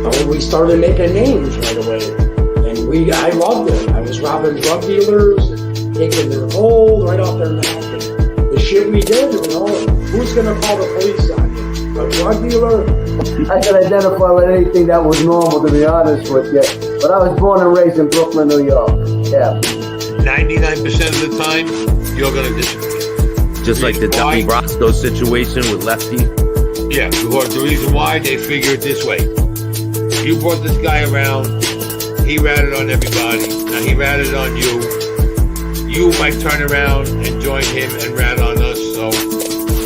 we started making names right away. And I loved it. I was robbing drug dealers, taking their gold right off their neck. And the shit we did, who's going to call the police on you? A drug dealer? I can identify with anything that was normal, to be honest with you. But I was born and raised in Brooklyn, New York. Yeah. 99% of the time, you're going to disappear. Just like the Donnie Brasco situation with Lefty? Yeah, because the reason why, they figure it this way. You brought this guy around, he ratted on everybody, now he ratted on you. You might turn around and join him and rat on us, so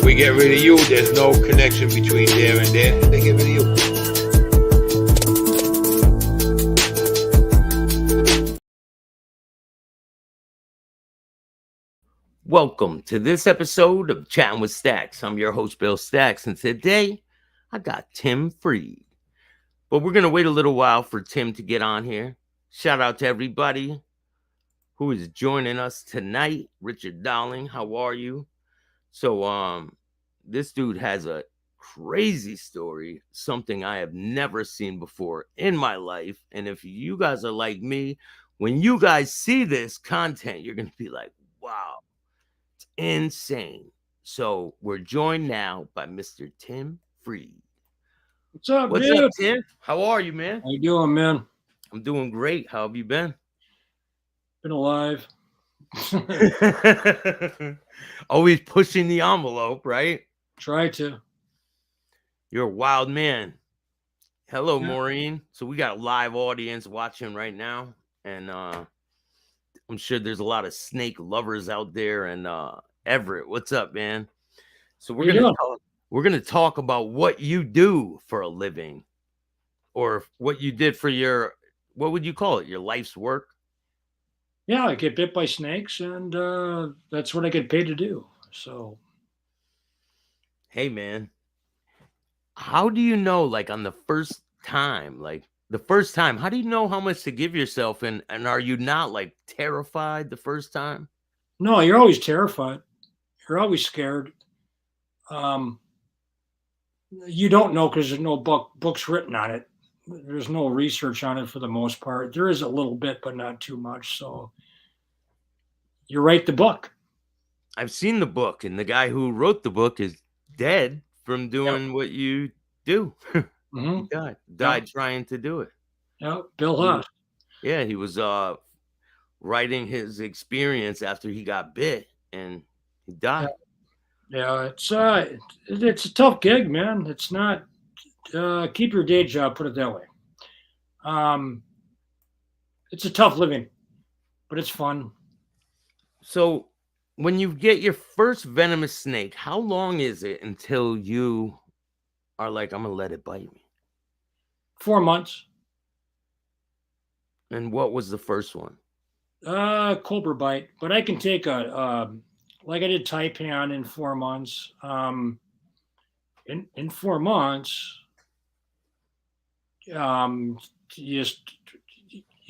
we get rid of you, there's no connection between there and there, and they get rid of you. Welcome to this episode of Chatting with Stacks. I'm your host, Bill Stacks, and today I got Tim Friede. But we're going to wait a little while for Tim to get on here. Shout out to everybody who is joining us tonight. Richard Dowling, how are you? So, this dude has a crazy story, something I have never seen before in my life. And if you guys are like me, when you guys see this content, you're going to be like, wow. Insane. So we're joined now by Mr. Tim Friede. What's up, What's dude? up, Tim? How are you, man? How you doing, man? I'm doing great. How have you been? Been alive. Always pushing the envelope, right? Try to. You're a wild man. Hello, Yeah. Maureen. So we got a live audience watching right now, and I'm sure there's a lot of snake lovers out there. And Everett, what's up, man? So we're gonna talk about what you do for a living, or what you did for your, what would you call it? Your life's work? Yeah, I get bit by snakes, and that's what I get paid to do. So, Hey, man, how do you know, like, on the first time, how do you know how much to give yourself? And are you not, like, terrified the first time? no, you're always terrified. You're always scared. You don't know because there's no books written on it. There's no research on it for the most part. There is a little bit, but not too much. So you write the book. I've seen the book, and the guy who wrote the book is dead from doing what you do. Mm-hmm. He died trying to do it. Yeah, Bill Huss. Yeah, he was writing his experience after he got bit, and he died. Yeah, it's a tough gig, man. It's not. Keep your day job, put it that way. It's a tough living, but it's fun. So when you get your first venomous snake, how long is it until you are like, I'm gonna let it bite me? 4 months. And what was the first one? Cobra bite, but I can take like I did taipan in 4 months. In 4 months, you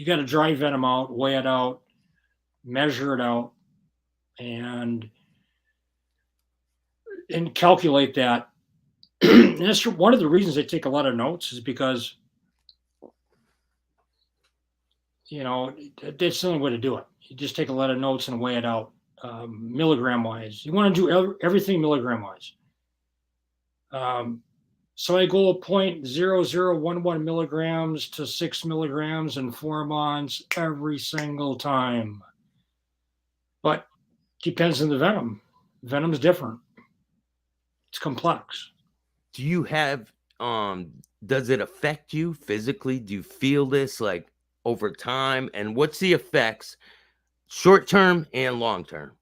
got to dry venom out, weigh it out, measure it out, and calculate that. And that's one of the reasons I take a lot of notes, is because that's the only way to do it. You just take a lot of notes and weigh it out, milligram wise. You want to do everything milligram wise. So I go 0.0011 milligrams to 6 milligrams in 4 months every single time. But depends on the venom. Venom's different. It's complex. Do you have does it affect you physically? Do you feel this like over time? And what's the effects, short term and long term?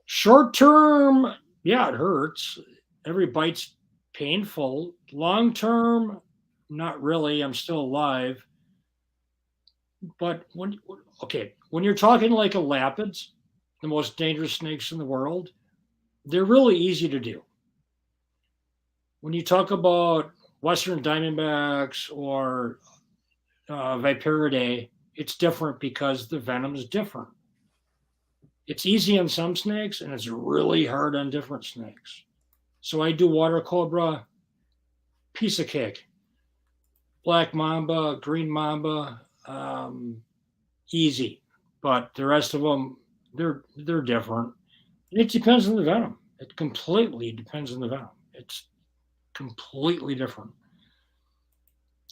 Short term, yeah, it hurts. Every bite's painful. Long term, not really. I'm still alive. But when you're talking like a lapids, the most dangerous snakes in the world, they're really easy to do. When you talk about Western Diamondbacks or Viperidae, it's different because the venom is different. It's easy on some snakes and it's really hard on different snakes. So I do water cobra, piece of cake. black mamba, green mamba, easy. But the rest of them, they're different. It depends on the venom. It completely depends on the venom. It's completely different.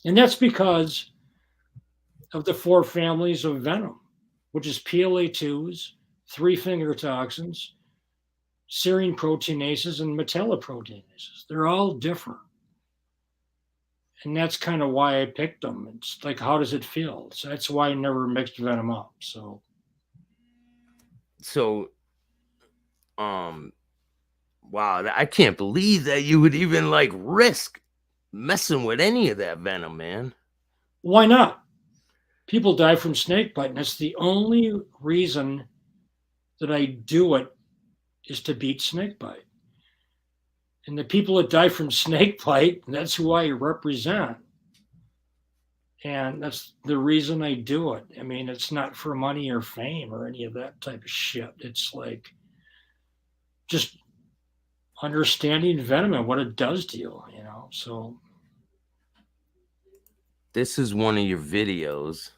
And that's because of the 4 families of venom, which is PLA2s, 3-finger toxins, serine proteinases, and metalloproteinases. They're all different. And that's kind of why I picked them. It's like, how does it feel? So that's why I never mixed venom up. So, wow, I can't believe that you would even like risk messing with any of that venom, man. why not? People die from snake bite, and that's the only reason that I do it is to beat snake bite. And the people that die from snake bite, that's who I represent. And that's the reason I do it. I mean, it's not for money or fame or any of that type of shit. It's like just understanding venom and what it does to you, you know? So this is one of your videos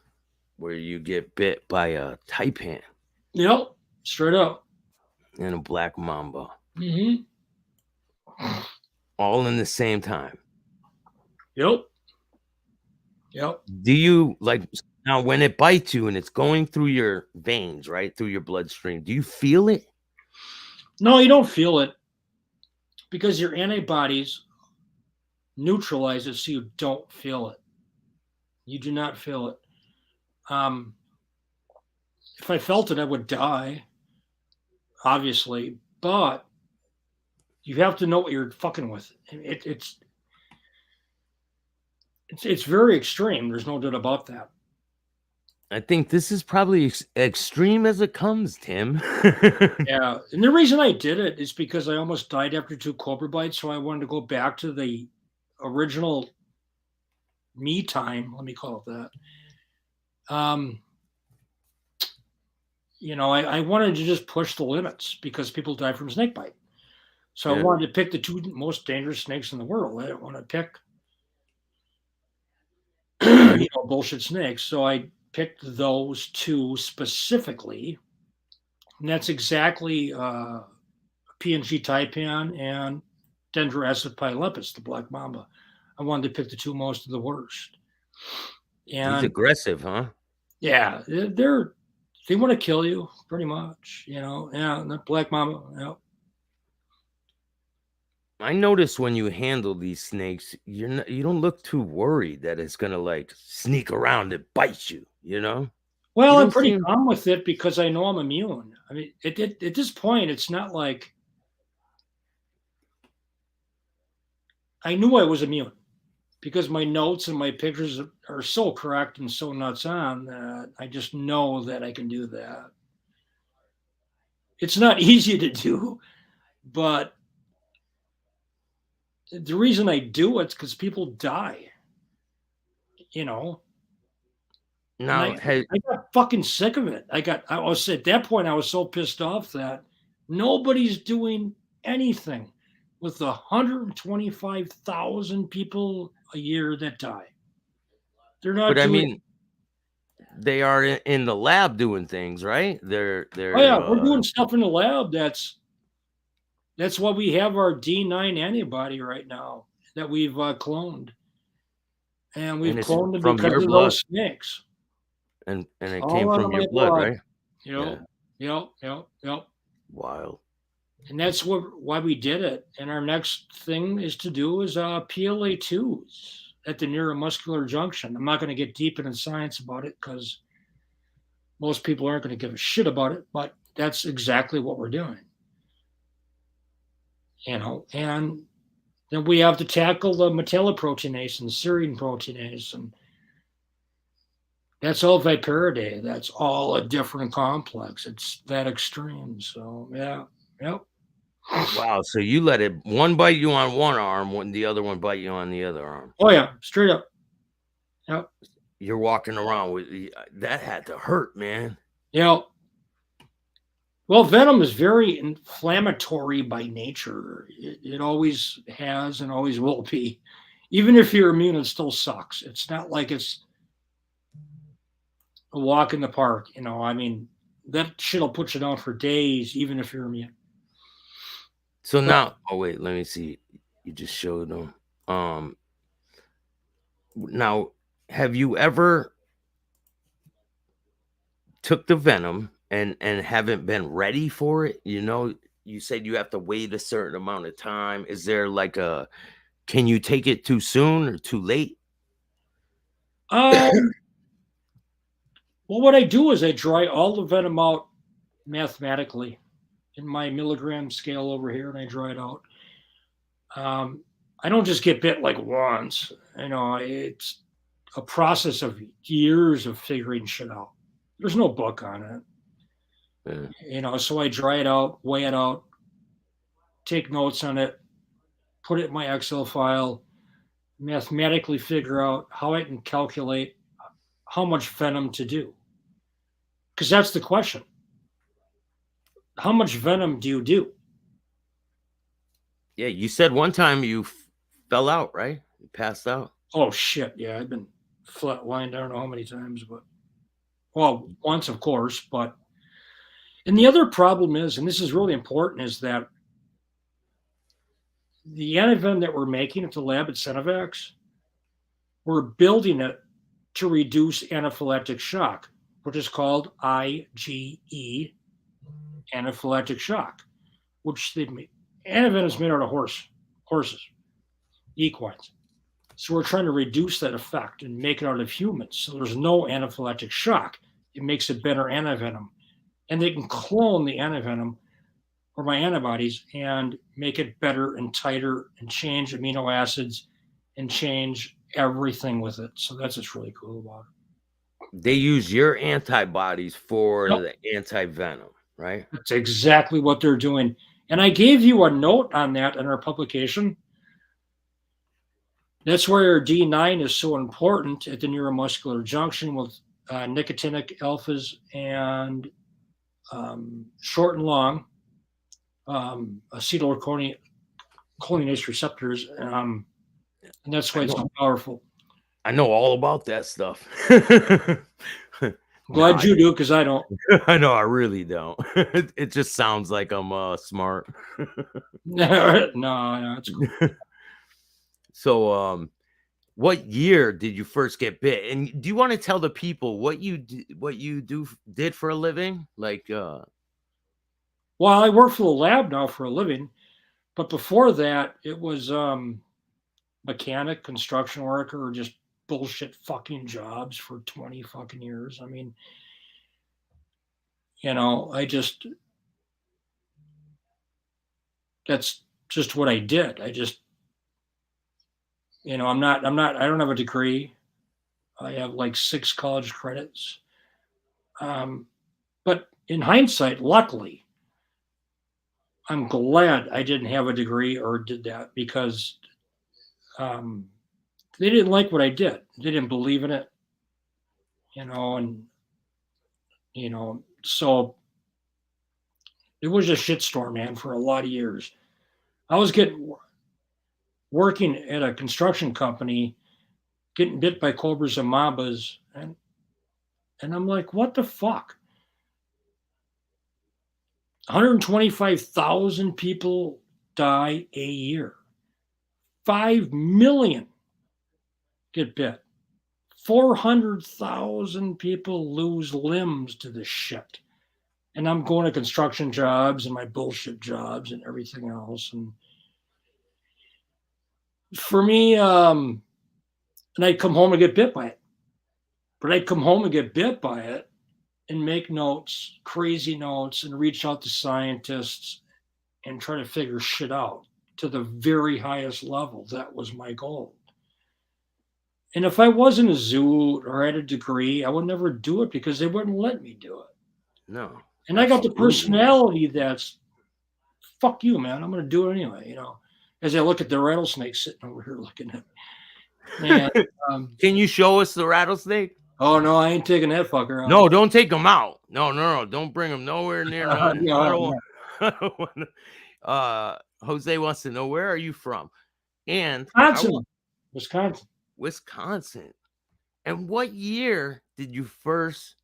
where you get bit by a taipan. Yep, straight up. And a black mamba. Mm-hmm. All in the same time. Yep. Yep. Do you like now when it bites you and it's going through your veins, right? Through your bloodstream, do you feel it? No, you don't feel it because your antibodies neutralize it so you don't feel it. You do not feel it. If I felt it, I would die, obviously, but you have to know what you're fucking with. It's very extreme. There's no doubt about that. I think this is probably extreme as it comes, Tim. Yeah. And the reason I did it is because I almost died after 2 cobra bites. So I wanted to go back to the original me time. Let me call it that. You know, I wanted to just push the limits because people die from snake bite. So I wanted to pick the 2 most dangerous snakes in the world. I didn't want to pick, bullshit snakes. So I picked those 2 specifically. And that's exactly PNG taipan and Dendroacid pyelepis, the black mamba. I wanted to pick the 2 most of the worst. And he's aggressive, huh? Yeah, they want to kill you pretty much, you know. Yeah, that black mamba. Yeah. I notice when you handle these snakes, you don't look too worried that it's gonna like sneak around and bite you, you know? Well, I'm pretty calm with it because I know I'm immune. I mean, at this point, it's not like I knew I was immune because my notes and my pictures are so correct and so nuts on that I just know that I can do that. It's not easy to do, but the reason I do it's because people die, you know. Now, I got fucking sick of it. I was at that point, I was so pissed off that nobody's doing anything with the 125,000 people a year that die. They're not. But I mean, they are in the lab doing things, right? They're. Oh yeah, we're doing stuff in the lab. That's why we have our D9 antibody right now that we've cloned, and we've cloned it because of those snakes. And it came from your blood, right? Yep. Wild. And that's why we did it. And our next thing is to do is PLA2s at the neuromuscular junction. I'm not going to get deep into science about it because most people aren't going to give a shit about it, but that's exactly what we're doing. You know, and then we have to tackle the metalloproteinase and the serine proteinase, and that's all Viperidae. That's all a different complex. It's that extreme. So yeah, yep. Wow. So you let it one bite you on one arm, when the other one bite you on the other arm. Oh yeah, straight up. Yep. You're walking around with that had to hurt, man. Yeah. Well, venom is very inflammatory by nature. It always has and always will be. Even if you're immune, it still sucks. It's not like it's a walk in the park. I mean, that shit'll put you down for days, even if you're immune. So now, oh wait, let me see. You just showed them. Now, have you ever took the venom and haven't been ready for it? You said you have to wait a certain amount of time. Is there like can you take it too soon or too late? Well, what I do is I dry all the venom out mathematically in my milligram scale over here, and I dry it out. I don't just get bit like once. It's a process of years of figuring shit out. There's no book on it. Yeah. So I dry it out, weigh it out, take notes on it, put it in my Excel file, mathematically figure out how I can calculate how much venom to do. Because that's the question. How much venom do you do? Yeah, you said one time you fell out, right? You passed out. Oh, shit. Yeah, I've been flatlined. I don't know how many times, but well, once, of course. And the other problem is, and this is really important, is that the antivenom that we're making at the lab at Sinovax, we're building it to reduce anaphylactic shock, which is called IgE, anaphylactic shock, which antivenom is made out of horses, equines. So we're trying to reduce that effect and make it out of humans. So there's no anaphylactic shock. It makes a better antivenom. And they can clone the antivenom or my antibodies and make it better and tighter and change amino acids and change everything with it. So that's what's really cool about it. They use your antibodies for the anti-venom, right? That's exactly what they're doing. And I gave you a note on that in our publication. That's where D9 is so important at the neuromuscular junction with nicotinic alphas and short and long acetylcholinase receptors. And that's why it's so powerful. I know all about that stuff. Glad you do, because I don't. I know, I really don't. It just sounds like I'm smart. No, it's cool. So, what year did you first get bit? And do you want to tell the people what you did for a living? Like, well, I work for the lab now for a living, but before that, it was mechanic, construction worker, or just bullshit fucking jobs for 20 fucking years. I mean, that's just what I did. I just, I don't have a degree. I have like 6 college credits. But in hindsight, luckily, I'm glad I didn't have a degree or did that, because they didn't like what I did. They didn't believe in it, so it was a shitstorm, man, for a lot of years. I was working at a construction company, getting bit by cobras and mambas, and I'm like, what the fuck? 125,000 people die a year. 5 million get bit. 400,000 people lose limbs to this shit. And I'm going to construction jobs and my bullshit jobs and everything else. And for me, and I'd come home and get bit by it. But I'd come home and get bit by it and make notes, crazy notes, and reach out to scientists and try to figure shit out to the very highest level. That was my goal. And if I wasn't a zoo or had a degree, I would never do it, because they wouldn't let me do it. No. And I got the personality that's, fuck you, man. I'm going to do it anyway, as I look at the rattlesnake sitting over here looking at me. And, can you show us the rattlesnake? Oh, no, I ain't taking that fucker out. No, don't take him out. No. Don't bring him nowhere near. No. Jose wants to know, where are you from? And Wisconsin. Wisconsin. And what year did you first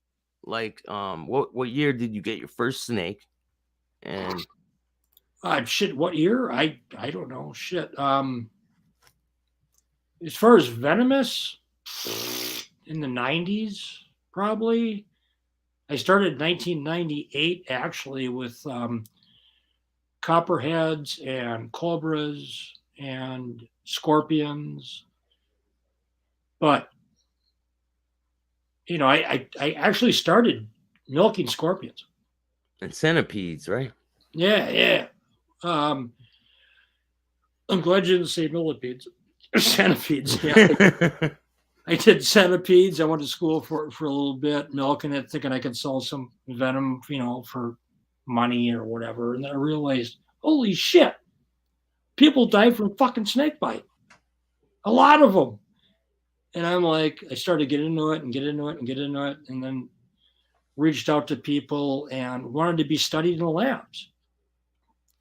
what year did you get your first snake? And Shit, what year? I don't know. Shit. As far as venomous, in the 90s, probably. I started in 1998 actually with copperheads and cobras and scorpions. But I actually started milking scorpions and centipedes, right? Yeah. I'm glad you didn't say millipedes. Centipedes. Yeah. I did centipedes. I went to school for a little bit, milking it, thinking I could sell some venom, for money or whatever. And then I realized, holy shit, people die from fucking snake bite. A lot of them. And I'm like, I started getting into it, and then reached out to people and wanted to be studied in the labs.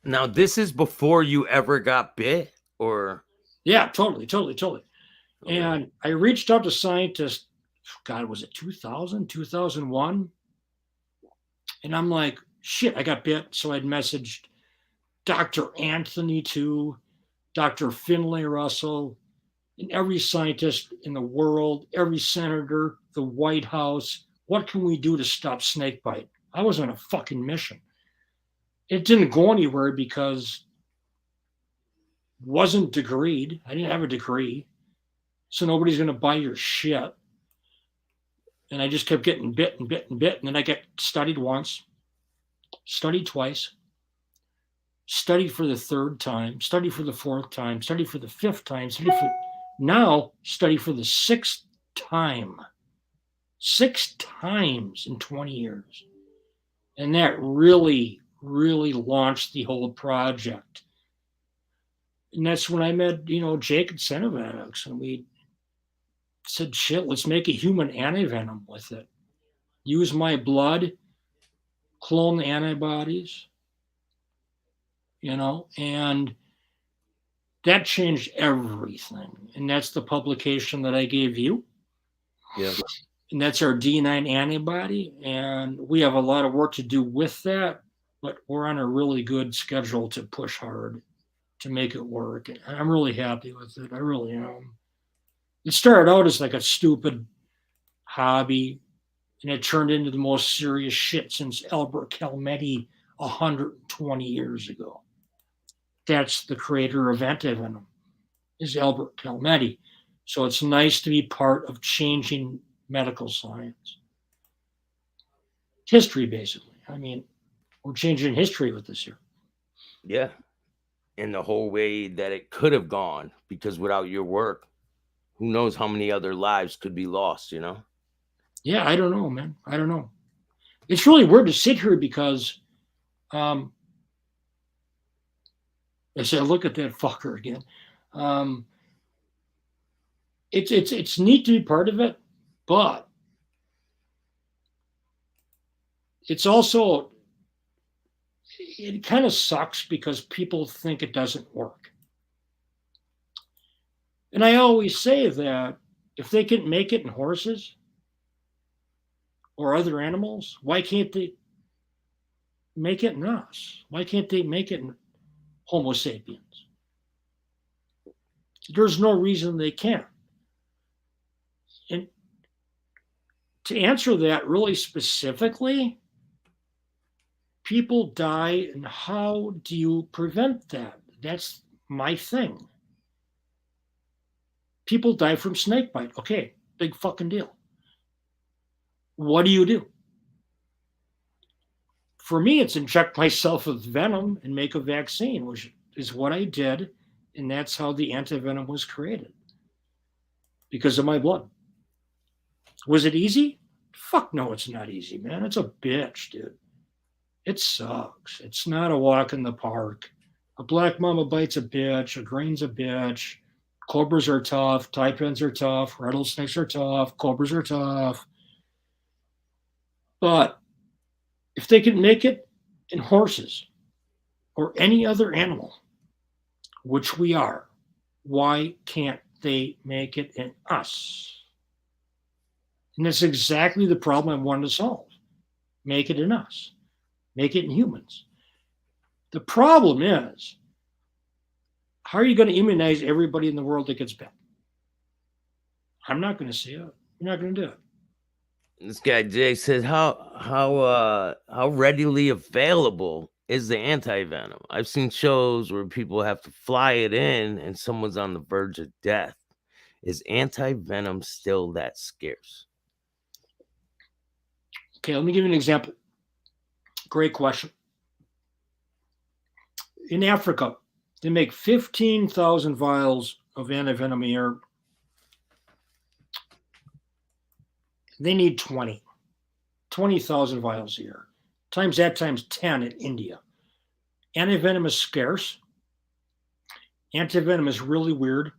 Now, this is before you ever got bit, or? Yeah, totally. And I reached out to scientists, God, was it 2000, 2001? And I'm like, shit, I got bit. So I'd messaged Dr. Anthony too, Dr. Finlay Russell, and every scientist in the world, every senator, the White House. What can we do to stop snake bite? I was on a fucking mission. It didn't go anywhere because it wasn't degreed. I didn't have a degree. So nobody's going to buy your shit. And I just kept getting bit. And then I got studied once, studied twice, studied for the third time, studied for the fourth time, studied for the fifth time, study for the sixth time. 6 times in 20 years. And that really, really launched the whole project. And that's when I met, Jacob Glanville, and we said, shit, let's make a human antivenom with it. Use my blood, clone the antibodies, and that changed everything. And that's the publication that I gave you. Yeah. And that's our D9 antibody. And we have a lot of work to do with that, but we're on a really good schedule to push hard to make it work. And I'm really happy with it. I really am. It started out as like a stupid hobby, and it turned into the most serious shit since Albert Calmetti 120 years ago. That's the creator of antivenom, is Albert Calmetti. So it's nice to be part of changing medical science. History, basically. I mean, we're changing history with this here. Yeah. In the whole way that it could have gone, because without your work, who knows how many other lives could be lost, Yeah, I don't know, man. I don't know. It's really weird to sit here because I said, look at that fucker again. It's neat to be part of it, but it's also, it kind of sucks because people think it doesn't work. And I always say that if they can make it in horses or other animals, why can't they make it in us? Why can't they make it in Homo sapiens? There's no reason they can't. And to answer that really specifically, people die, and how do you prevent that? That's my thing. People die from snake bite. Okay, big fucking deal. What do you do? For me, it's inject myself with venom and make a vaccine, which is what I did. And that's how the antivenom was created. Because of my blood. Was it easy? Fuck no, it's not easy, man. It's a bitch, dude. It sucks. It's not a walk in the park. A black mama bite's a bitch. A green's a bitch. Cobras are tough. Taipans are tough. Rattlesnakes are tough. Cobras are tough. But if they can make it in horses or any other animal, which we are, why can't they make it in us. And that's exactly the problem I wanted to solve. Make it in us. Make it in humans. The problem is, how are you going to immunize everybody in the world that gets bit? I'm not going to see it. You're not going to do it. This guy Jay says, how readily available is the anti-venom? I've seen shows where people have to fly it in and someone's on the verge of death. Is anti-venom still that scarce? Okay, let me give you an example. Great question. In Africa, they make 15,000 vials of antivenom a year. They need 20,000 vials a year. Times that times 10 in India. Antivenom is scarce. Antivenom is really weird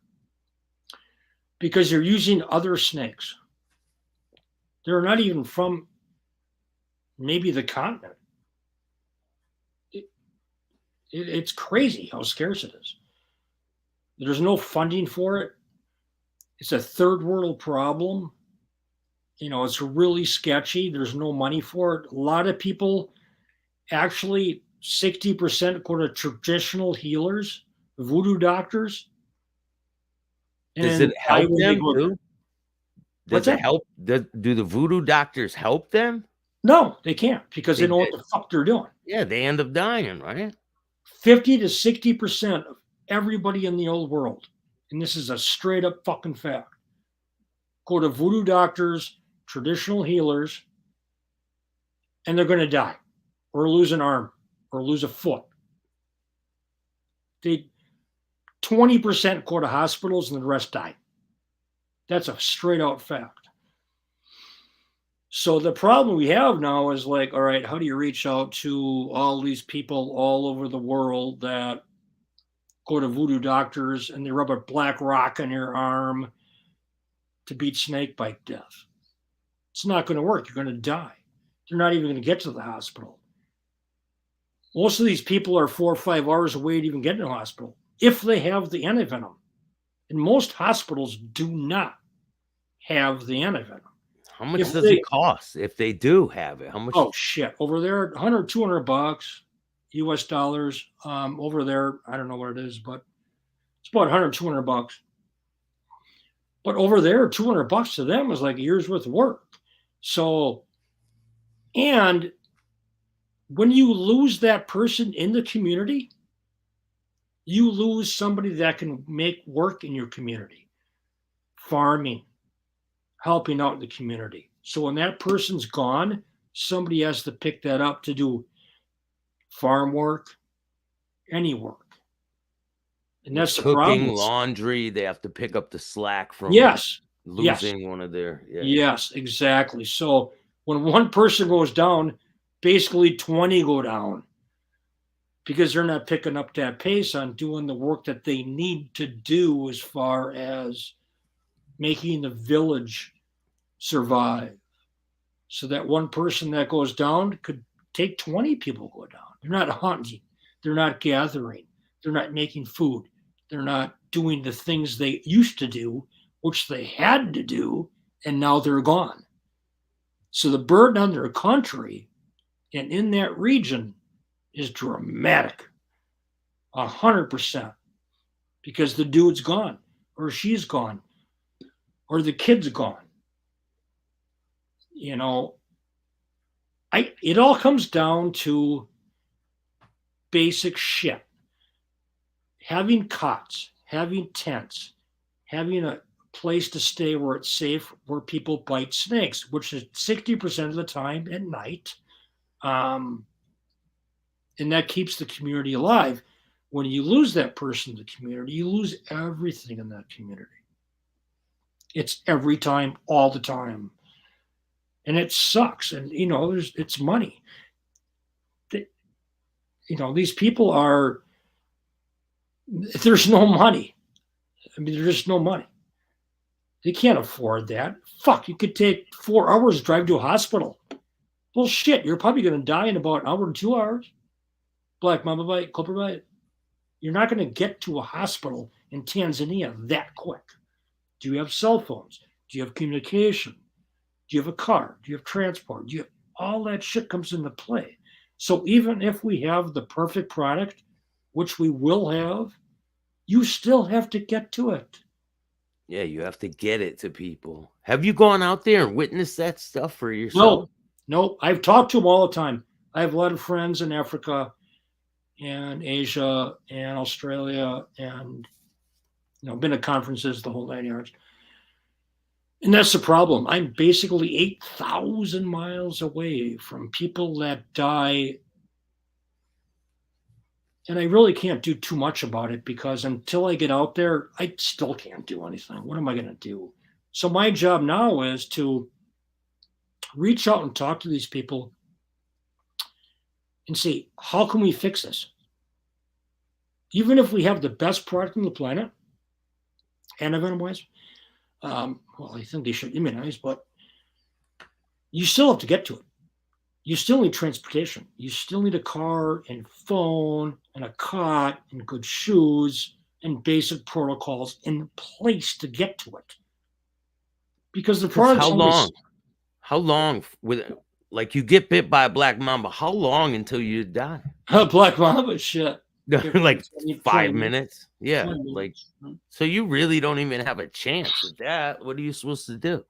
because they're using other snakes. They're not even from maybe the continent. It's crazy how scarce it is. There's no funding for it. It's a third world problem. You know, it's really sketchy. There's no money for it. A lot of people, actually 60% go to traditional healers, voodoo doctors. Does it help them too? Does it help? Do the voodoo doctors help them? No, they can't because they know what the fuck they're doing. Yeah, they end up dying, right? 50 to 60% of everybody in the old world, and this is a straight up fucking fact, go to voodoo doctors, traditional healers, and they're going to die or lose an arm or lose a foot. 20% go to hospitals and the rest die. That's a straight out fact. So the problem we have now is like, all right, how do you reach out to all these people all over the world that go to voodoo doctors and they rub a black rock on your arm to beat snake bite death? It's not going to work. You're going to die. They're not even going to get to the hospital. Most of these people are 4 or 5 hours away to even get to the hospital if they have the antivenom. And most hospitals do not have the antivenom. How much does it cost if they do have it? How much? Oh shit! Over there, $100, $200 US dollars. Over there, I don't know what it is, but it's about $100, $200. But over there, $200 to them is like a year's worth of work. So, and when you lose that person in the community, you lose somebody that can make work in your community, farming, helping out in the community. So when that person's gone, somebody has to pick that up to do farm work, any work. And that's the problem. Cooking, laundry, they have to pick up the slack from losing one of their. Yeah. Yes, exactly. So when one person goes down, basically 20 go down because they're not picking up that pace on doing the work that they need to do as far as making the village survive. So that one person that goes down could take 20 people go down. They're not hunting. They're not gathering. They're not making food. They're not doing the things they used to do, which they had to do, and now they're gone. So the burden on their country and in that region is dramatic, 100%, because the dude's gone, or she's gone, or the kid's gone. You know, it all comes down to basic shit. Having cots, having tents, having a place to stay where it's safe, where people bite snakes, which is 60% of the time at night. And that keeps the community alive. When you lose that person in the community, you lose everything in that community. It's every time, all the time. And it sucks. And, you know, it's money. You know, these people are, there's no money. I mean, there's just no money. They can't afford that. Fuck, you could take 4 hours to drive to a hospital. Well, shit, you're probably going to die in about an hour to 2 hours. Black mamba bite, cobra bite. You're not going to get to a hospital in Tanzania that quick. Do you have cell phones? Do you have communication? Do you have a car? Do you have transport? Do you have, all that shit comes into play. So even if we have the perfect product, which we will have, you still have to get to it. Yeah, you have to get it to people. Have you gone out there and witnessed that stuff for yourself? No, I've talked to them all the time. I have a lot of friends in Africa and Asia and Australia, and been at conferences, the whole 9 yards. And that's the problem. I'm basically 8,000 miles away from people that die. And I really can't do too much about it because until I get out there, I still can't do anything. What am I going to do? So my job now is to reach out and talk to these people and see, how can we fix this? Even if we have the best product on the planet, antivenom-wise, well, I think they should immunize, but you still have to get to it. You still need transportation. You still need a car and phone and a cot and good shoes and basic protocols in place to get to it. Because the product's How long with like you get bit by a black mamba? How long until you die? Black mamba shit. Like 5 minutes. Yeah, like so you really don't even have a chance with that. What are you supposed to do?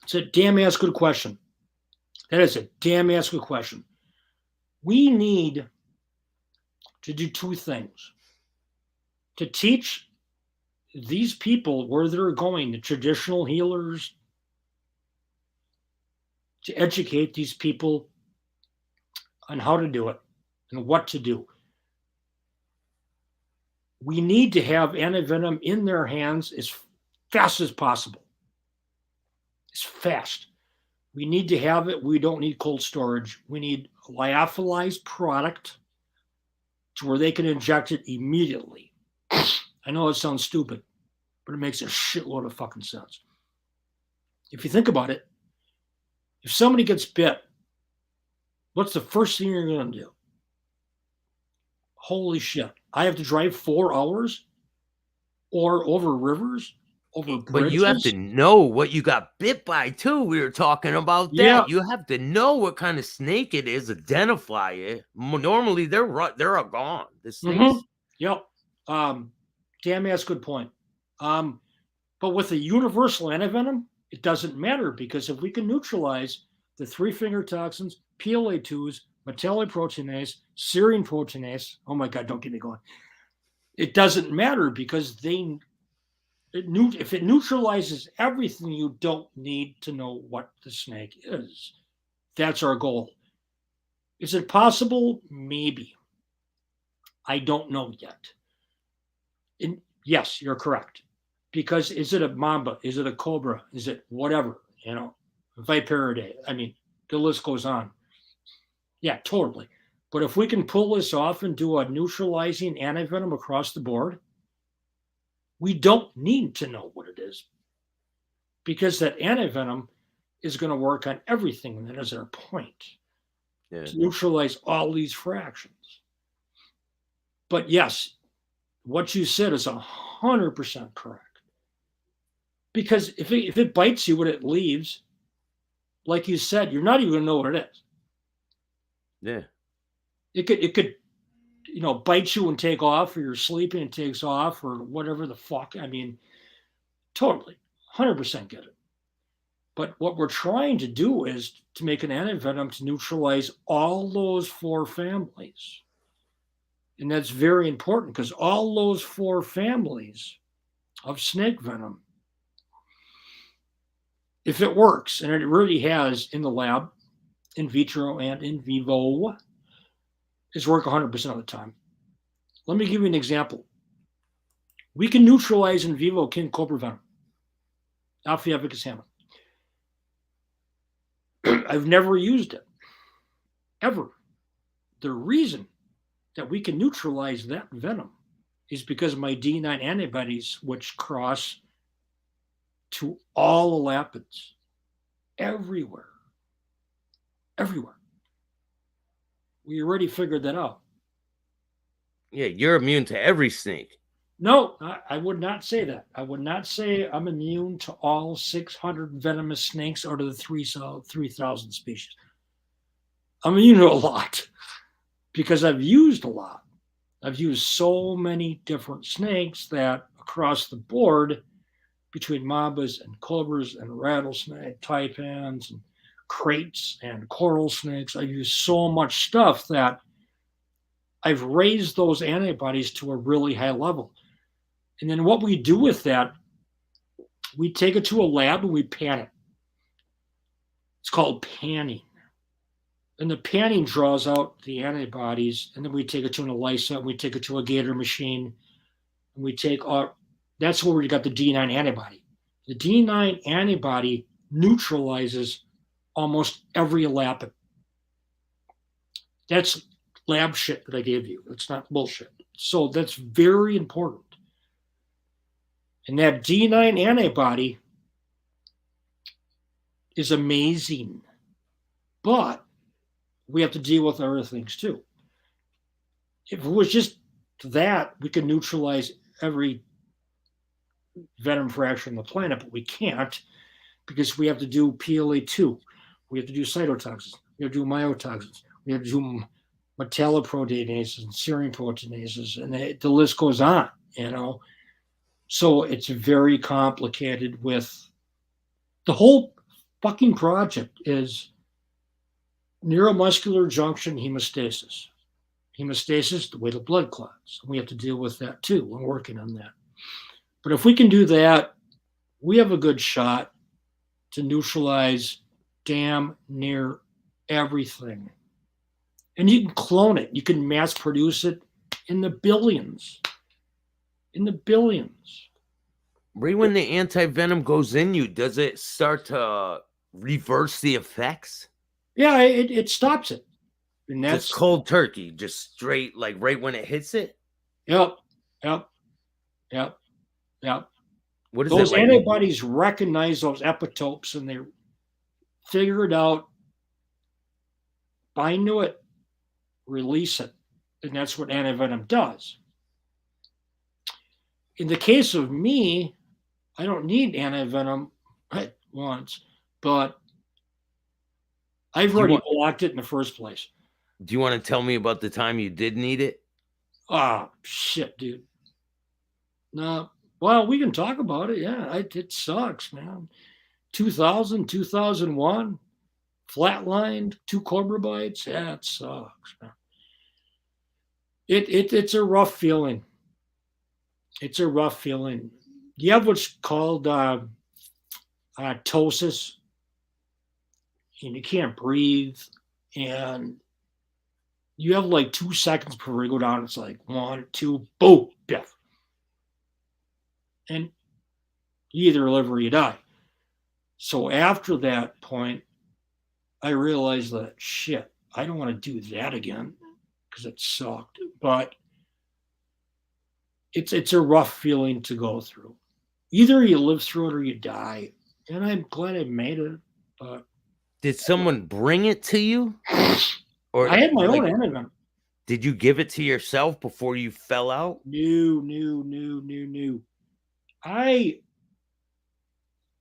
It's a damn ass good question. That is a damn ass good question. We need to do two things. To teach these people where they're going, the traditional healers, to educate these people on how to do it and what to do. We need to have antivenom in their hands as fast as possible. As fast. We need to have it. We don't need cold storage. We need a lyophilized product to where they can inject it immediately. I know it sounds stupid, but it makes a shitload of fucking sense. If you think about it, if somebody gets bit, what's the first thing you're going to do? Holy shit. I have to drive 4 hours or over rivers, over bridges. But you have to know what you got bit by too. We were talking about that. Yeah. You have to know what kind of snake it is, identify it. Normally they're gone. The snakes. Yep. Damn ass good point. But with a universal antivenom, it doesn't matter because if we can neutralize the 3-finger toxins, PLA2s, metalloproteinase, serine proteinase, oh my God, don't get me going. It doesn't matter because if it neutralizes everything, you don't need to know what the snake is. That's our goal. Is it possible? Maybe. I don't know yet. And yes, you're correct. Because is it a mamba? Is it a cobra? Is it whatever? Viperidae. I mean, the list goes on. Yeah, totally. But if we can pull this off and do a neutralizing antivenom across the board, we don't need to know what it is. Because that antivenom is going to work on everything. And that is our point. Yeah. To neutralize all these fractions. But yes, what you said is 100% correct. Because if it bites you when it leaves, like you said, you're not even going to know what it is. Yeah. It could, bite you and take off, or you're sleeping and takes off, or whatever the fuck. I mean, totally, 100% get it. But what we're trying to do is to make an antivenom to neutralize all those 4 families. And that's very important because all those 4 families of snake venom, if it works, and it really has in the lab, in vitro and in vivo, is work 100% of the time. Let me give you an example. We can neutralize in vivo king cobra venom, Alpha-Avicus hammer. I've never used it, ever. The reason that we can neutralize that venom is because my D9 antibodies, which cross to all elapids, everywhere. We already figured that out. Yeah, you're immune to every snake. No, I would not say that. I would not say I'm immune to all 600 venomous snakes out of the 3,000 species. I'm immune to a lot because I've used a lot. I've used so many different snakes that across the board, between mambas and cobras and rattlesnake, taipans and crates and coral snakes, I've used so much stuff that I've raised those antibodies to a really high level. And then what we do with that, we take it to a lab and we pan it. It's called panning. And the panning draws out the antibodies, and then we take it to an ELISA, and we take it to a gator machine, and we take our, that's where we got the D9 antibody. The D9 antibody neutralizes almost every elapin. That's lab shit that I gave you. It's not bullshit. So that's very important. And that D9 antibody is amazing. But we have to deal with other things too. If it was just that, we could neutralize every venom fraction on the planet, but we can't because we have to do PLA2. We have to do cytotoxins. We have to do myotoxins. We have to do metalloproteinases and serine proteinases, and the list goes on, you know. So it's very complicated with the whole fucking project is neuromuscular junction hemostasis. Hemostasis, the way the blood clots. We have to deal with that too. We're working on that. But if we can do that, we have a good shot to neutralize damn near everything. And you can clone it. You can mass produce it in the billions. In the billions. Right when the anti-venom goes in you, does it start to reverse the effects? Yeah, it stops it. And that's just cold turkey, just straight, like right when it hits it? Yep. What is those it like? antibodies recognize those epitopes and they figure it out, bind to it, release it. And that's what antivenom does. In the case of me, I don't need antivenom at once, but I've already blocked it in the first place. Do you want to tell me about the time you did need it? Ah, shit, dude. No, well, we can talk about it. Yeah, it sucks, man. 2000, 2001, flatlined, 2 cobra bites. Yeah, it sucks, man. It's a rough feeling. It's a rough feeling. You have what's called ptosis, and you can't breathe, and you have like 2 seconds before you go down. It's like 1, 2, boom, death. And you either live or you die. So after that point, I realized that, shit, I don't want to do that again because it sucked. But it's a rough feeling to go through. Either you live through it or you die. And I'm glad I made it. But did someone bring it to you? Or I had my own antivenom. Did you give it to yourself before you fell out? No.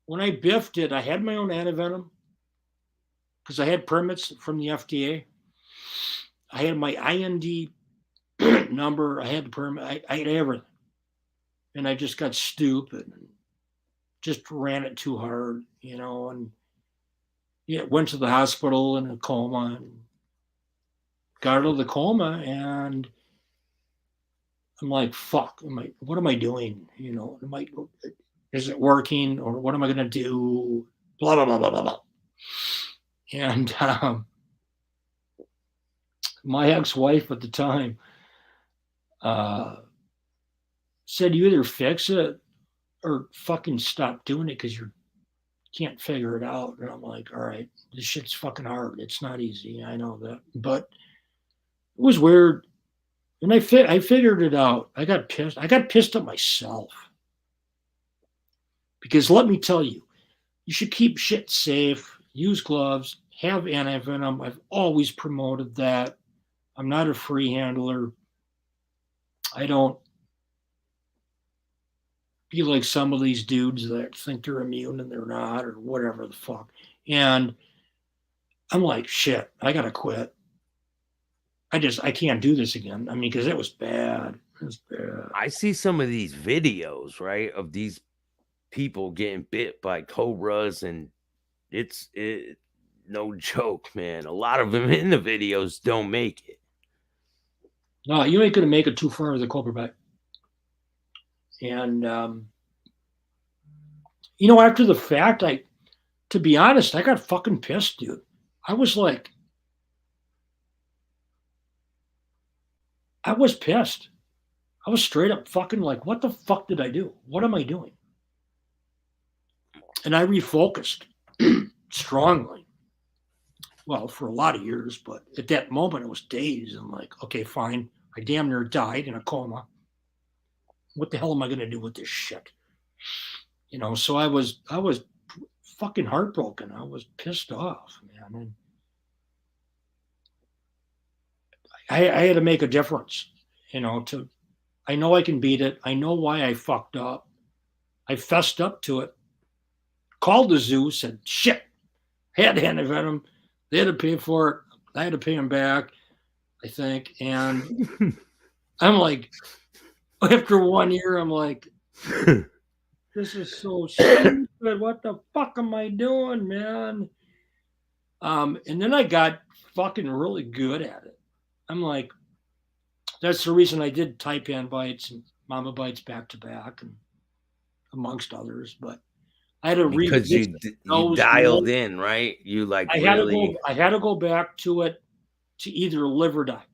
When I biffed it, I had my own antivenom because I had permits from the FDA. I had my IND number. I had the permit. I had everything. And I just got stupid and just ran it too hard, you know, and went to the hospital in a coma and got out of the coma, and I'm like, fuck, what am I doing? You know, is it working, or what am I going to do? Blah, blah, blah, blah, blah, blah. And my ex-wife at the time said, you either fix it or fucking stop doing it because you can't figure it out. And I'm like, all right, this shit's fucking hard. It's not easy. I know that. But it was weird. And I figured it out. I got pissed. I got pissed at myself. Because let me tell you, you should keep shit safe, use gloves, have antivenom. I've always promoted that. I'm not a free handler. I don't be like some of these dudes that think they're immune and they're not, or whatever the fuck. And I'm like, shit, I gotta quit. I can't do this again. I mean, because it was bad. It was bad. I see some of these videos, right, of these people getting bit by cobras, and it's no joke, man. A lot of them in the videos don't make it. No, you ain't gonna make it too far with a cobra bite. And after the fact, to be honest, I got fucking pissed, dude. I was pissed. I was straight up fucking like, what the fuck did I do? What am I doing? And I refocused strongly. Well, for a lot of years, but at that moment it was days. I'm like, okay, fine. I damn near died in a coma. What the hell am I going to do with this shit? So I was fucking heartbroken. I was pissed off, man. And I had to make a difference, I know I can beat it. I know why I fucked up. I fessed up to it. Called the zoo, said, shit, had antivenom. They had to pay for it. I had to pay them back, I think. And I'm like, after 1 year, I'm like, this is so stupid. What the fuck am I doing, man? And then I got fucking really good at it. I'm like, that's the reason I did taipan bites and mama bites back to back, and amongst others. But I had to because you dialed in, right? You like I had to go back to it to either live or die.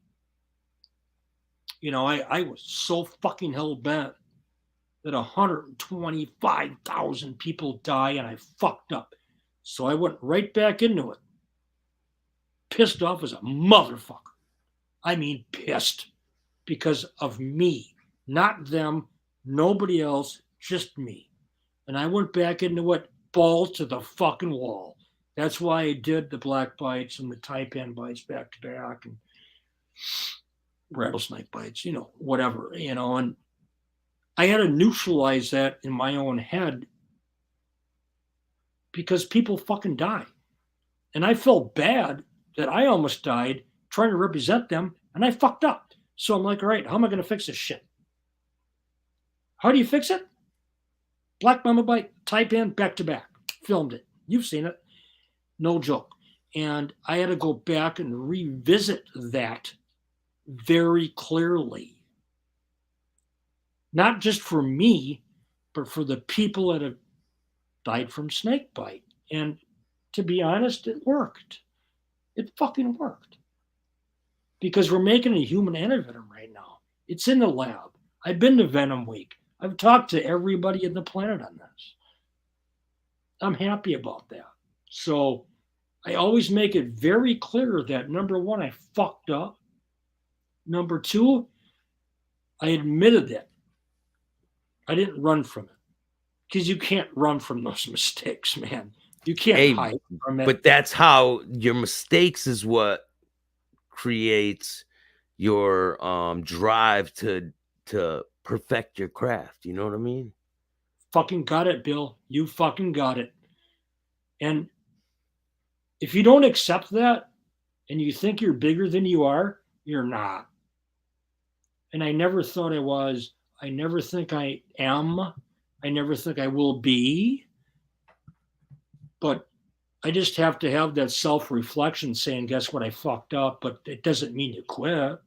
I was so fucking hell bent that 125,000 people die, and I fucked up. So I went right back into it. Pissed off as a motherfucker. I mean, pissed because of me, not them, nobody else, just me. And I went back into it, balls to the fucking wall. That's why I did the black bites and the taipan bites back to back and rattlesnake bites, whatever, and I had to neutralize that in my own head because people fucking die. And I felt bad that I almost died trying to represent them, and I fucked up. So I'm like, all right, how am I going to fix this shit? How do you fix it? Black mama bite, taipan, back to back. Filmed it. You've seen it. No joke. And I had to go back and revisit that very clearly. Not just for me, but for the people that have died from snake bite. And to be honest, it worked. It fucking worked. Because we're making a human antivenom right now. It's in the lab. I've been to Venom Week. I've talked to everybody on the planet on this. I'm happy about that. So I always make it very clear that, number one, I fucked up. Number two, I admitted it. I didn't run from it. Because you can't run from those mistakes, man. You can't hide from it. But that's how your mistakes is what creates your drive to perfect your craft. You know what I mean? Fucking got it, Bill. You fucking got it. And if you don't accept that and you think you're bigger than you are, you're not. And I never thought I was. I never think I am. I never think I will be. But I just have to have that self-reflection saying, guess what, I fucked up. But it doesn't mean you quit. It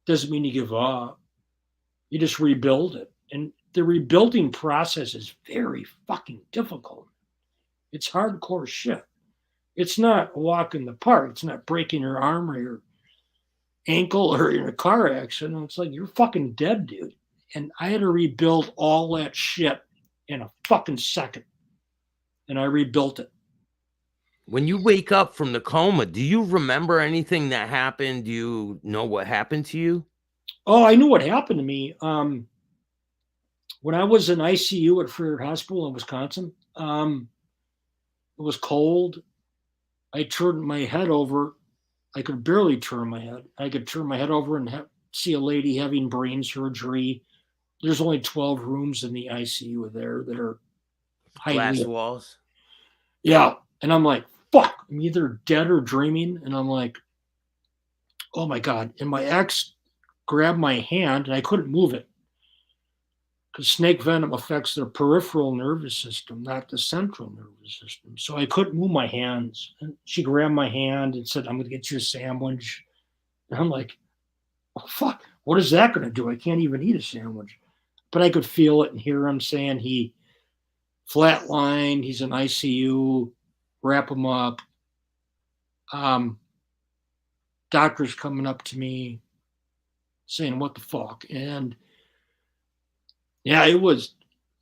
doesn't mean you give up. You just rebuild it. And the rebuilding process is very fucking difficult. It's hardcore shit. It's not a walk in the park. It's not breaking your arm or your ankle or in a car accident. It's like, you're fucking dead, dude. And I had to rebuild all that shit in a fucking second. And I rebuilt it. When you wake up from the coma, do you remember anything that happened? Do you know what happened to you? Oh, I knew what happened to me. When I was in ICU at Friede Hospital in Wisconsin, it was cold. I turned my head over. I could barely turn my head. I could turn my head over and see a lady having brain surgery. there's only 12 rooms in the ICU there that are Glass highly. walls. Yeah. And I'm like, fuck, I'm either dead or dreaming. And I'm like, oh my God. And my ex grabbed my hand and I couldn't move it because snake venom affects their peripheral nervous system, not the central nervous system. So I couldn't move my hands. And she grabbed my hand and said, I'm going to get you a sandwich. And I'm like, oh, fuck, what is that going to do? I can't even eat a sandwich. But I could feel it and hear him saying he flatlined, he's in ICU, wrap him up. Doctors coming up to me saying, what the fuck? And yeah, it was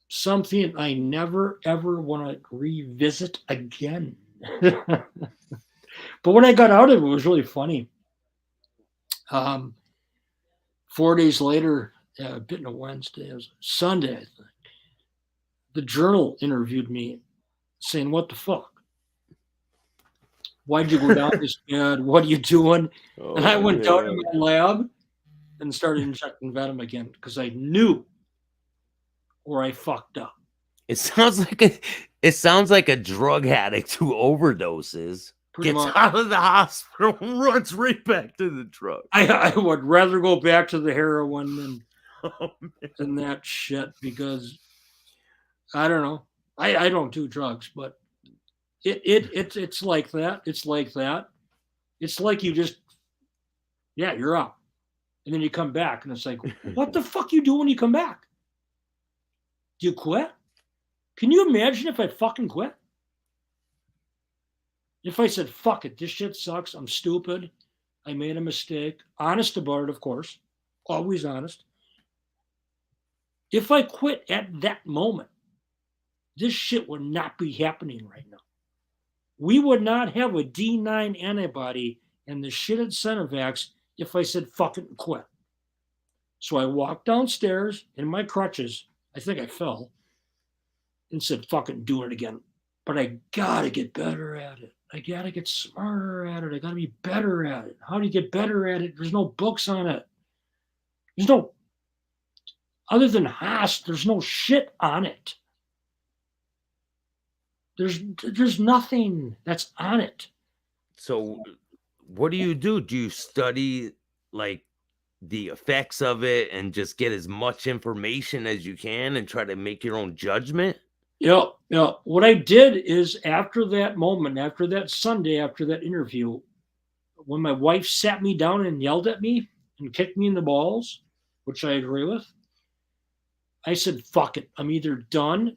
something I never, ever want to revisit again. But when I got out of it, it was really funny. 4 days later, bitten a Wednesday, it was Sunday, I think. The Journal interviewed me saying, what the fuck? Why'd you go down this bad? What are you doing? And I went down to my lab and started injecting venom again because I knew where I fucked up. It sounds like a drug addict who overdoses, Pretty gets much. out of the hospital, and runs right back to the drug. I would rather go back to the heroin Oh, than that shit because I don't know. I don't do drugs, but it's like that. It's like that. It's like you just, yeah, you're out. And then you come back and it's like, what the fuck you do when you come back? Do you quit? Can you imagine if I fucking quit? If I said, fuck it, this shit sucks, I'm stupid, I made a mistake, honest about it, of course, always honest. If I quit at that moment, this shit would not be happening right now. We would not have a D9 antibody and the shit at Centevax if I said fuck it and quit. So I walked downstairs in my crutches, I think I fell, and said fuck it and do it again. But I gotta get better at it. I gotta get smarter at it. I gotta be better at it. How do you get better at it? There's no books on it. There's no, other than Haas, there's no shit on it. There's nothing that's on it. So what do? Do you study like the effects of it and just get as much information as you can and try to make your own judgment? Yeah. What I did is after that moment, after that Sunday, after that interview, when my wife sat me down and yelled at me and kicked me in the balls, which I agree with, I said, fuck it. I'm either done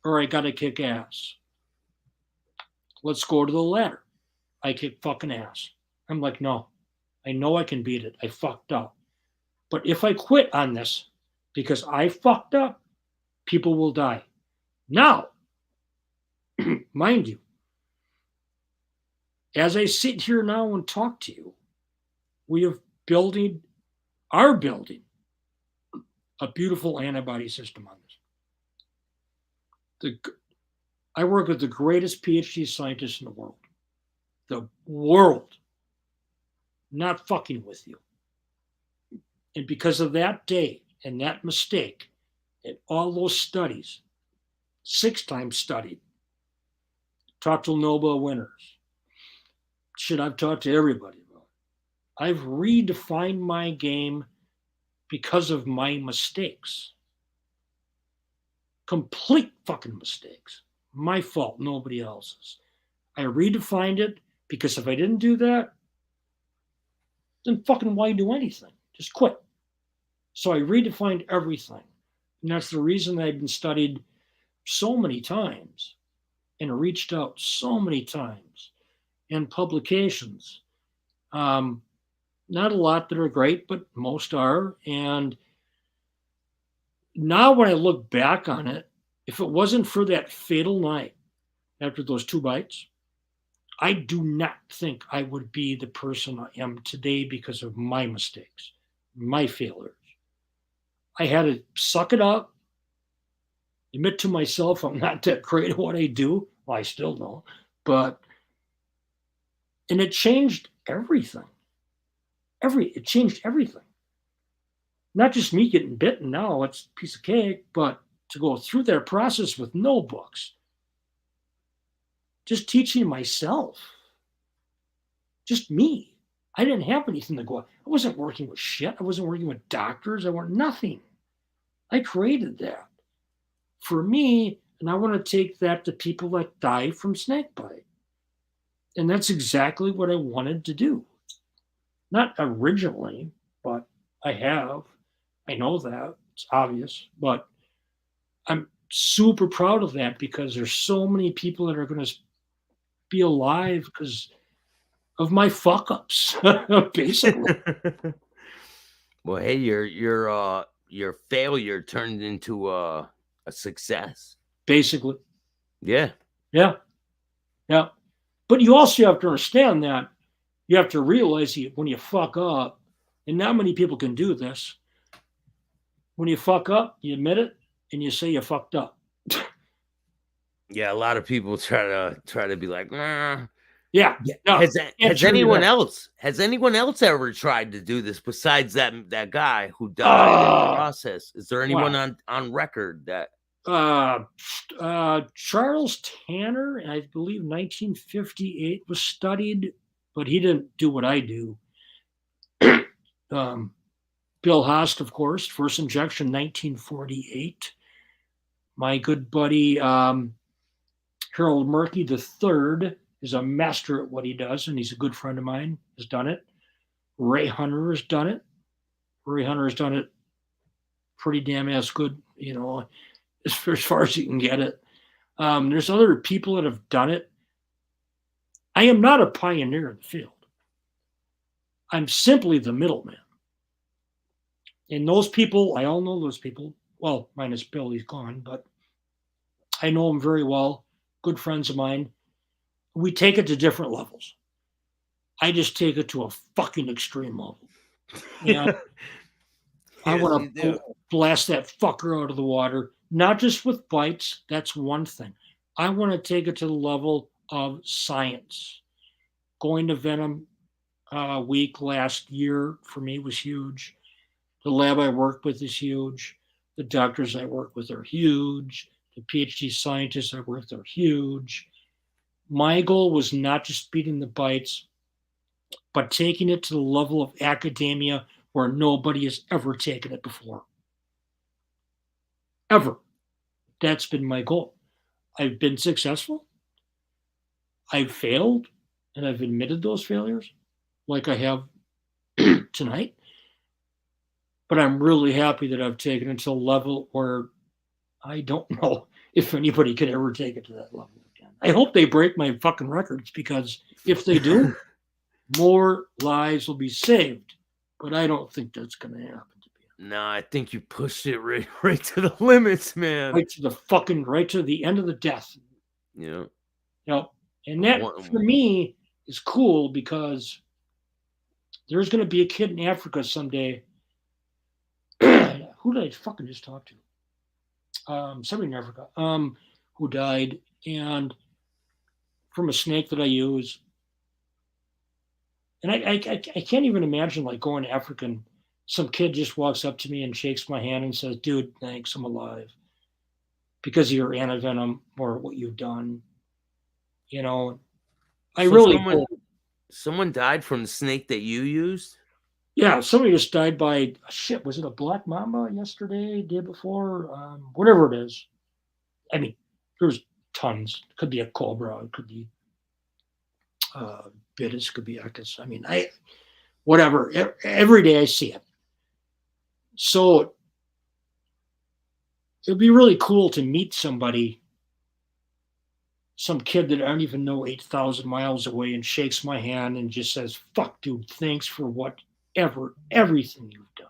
or I got to kick ass. Let's go to the latter. I kick fucking ass. I'm like, no, I know I can beat it. I fucked up. But if I quit on this because I fucked up, people will die. Now, mind you, as I sit here now and talk to you, we are building a beautiful antibody system on this. I work with the greatest PhD scientists in the world. The world. Not fucking with you. And because of that day and that mistake and all those studies, 6 times studied, talked to Nobel winners. Shit, I've talked to everybody about. I've redefined my game because of my mistakes. Complete fucking mistakes. My fault, nobody else's. I redefined it because if I didn't do that, then fucking why do anything? Just quit. So I redefined everything. And that's the reason I've been studied so many times and reached out so many times in publications. Not a lot that are great, but most are. And now when I look back on it, if it wasn't for that fatal night after those 2 bites, I do not think I would be the person I am today because of my mistakes, my failures. I had to suck it up, admit to myself I'm not that great at what I do. Well, I still don't. And it changed everything. It changed everything. Not just me getting bitten now, it's a piece of cake, but to go through that process with no books, just teaching myself, just me. I didn't have anything to go. I wasn't working with shit. I wasn't working with doctors. I want nothing. I created that for me, and I want to take that to people that die from snake bite. And that's exactly what I wanted to do. Not originally, but I have. I know that. It's obvious. But I'm super proud of that because there's so many people that are going to be alive because of my fuck ups, basically. Well, hey, your failure turned into a success. Basically. Yeah. Yeah. Yeah. But you also have to understand that you have to realize when you fuck up, and not many people can do this. When you fuck up, you admit it and you say you fucked up. Yeah, a lot of people try to be like, nah. Yeah. No, Has anyone else ever tried to do this besides that guy who died in the process? Is there anyone on record that Charles Tanner, I believe 1958 was studied, but he didn't do what I do. Bill Haast, of course, first injection 1948. My good buddy Harold Murky III is a master at what he does, and he's a good friend of mine, has done it. Ray Hunter has done it. Ray Hunter has done it pretty damn ass good, as far as you can get it. There's other people that have done it. I am not a pioneer in the field. I'm simply the middleman. And those people, I all know those people. Well, minus Bill, he's gone, but I know them very well. Good friends of mine. We take it to different levels. I just take it to a fucking extreme level. And I want to blast that fucker out of the water, not just with bites. That's one thing. I want to take it to the level of science. Going to Venom week last year for me was huge. The lab I work with is huge. The doctors I work with are huge. The PhD scientists I work with are huge. My goal was not just beating the bites, but taking it to the level of academia where nobody has ever taken it before. Ever. That's been my goal. I've been successful. I've failed, and I've admitted those failures, like I have tonight. But I'm really happy that I've taken it to a level where I don't know if anybody could ever take it to that level again. I hope they break my fucking records, because if they do, more lives will be saved. But I don't think that's going to happen. No, I think you pushed it right to the limits, man. Right to the end of the death. Yeah. And that for me is cool, because there's going to be a kid in Africa someday. Who did I fucking just talk to? Somebody in Africa, who died, and from a snake that I use. And I can't even imagine like going to African. Some kid just walks up to me and shakes my hand and says, "Dude, thanks, I'm alive because of your antivenom or what you've done." Someone died from the snake that you used? Yeah, somebody just died by was it a black mamba yesterday, day before? Whatever it is. I mean, there's tons. It could be a cobra, it could be bittis, could be ecus. I mean, whatever. Every day I see it. So it'd be really cool to meet somebody, some kid that I don't even know 8,000 miles away, and shakes my hand and just says, "Fuck, dude, thanks for everything you've done.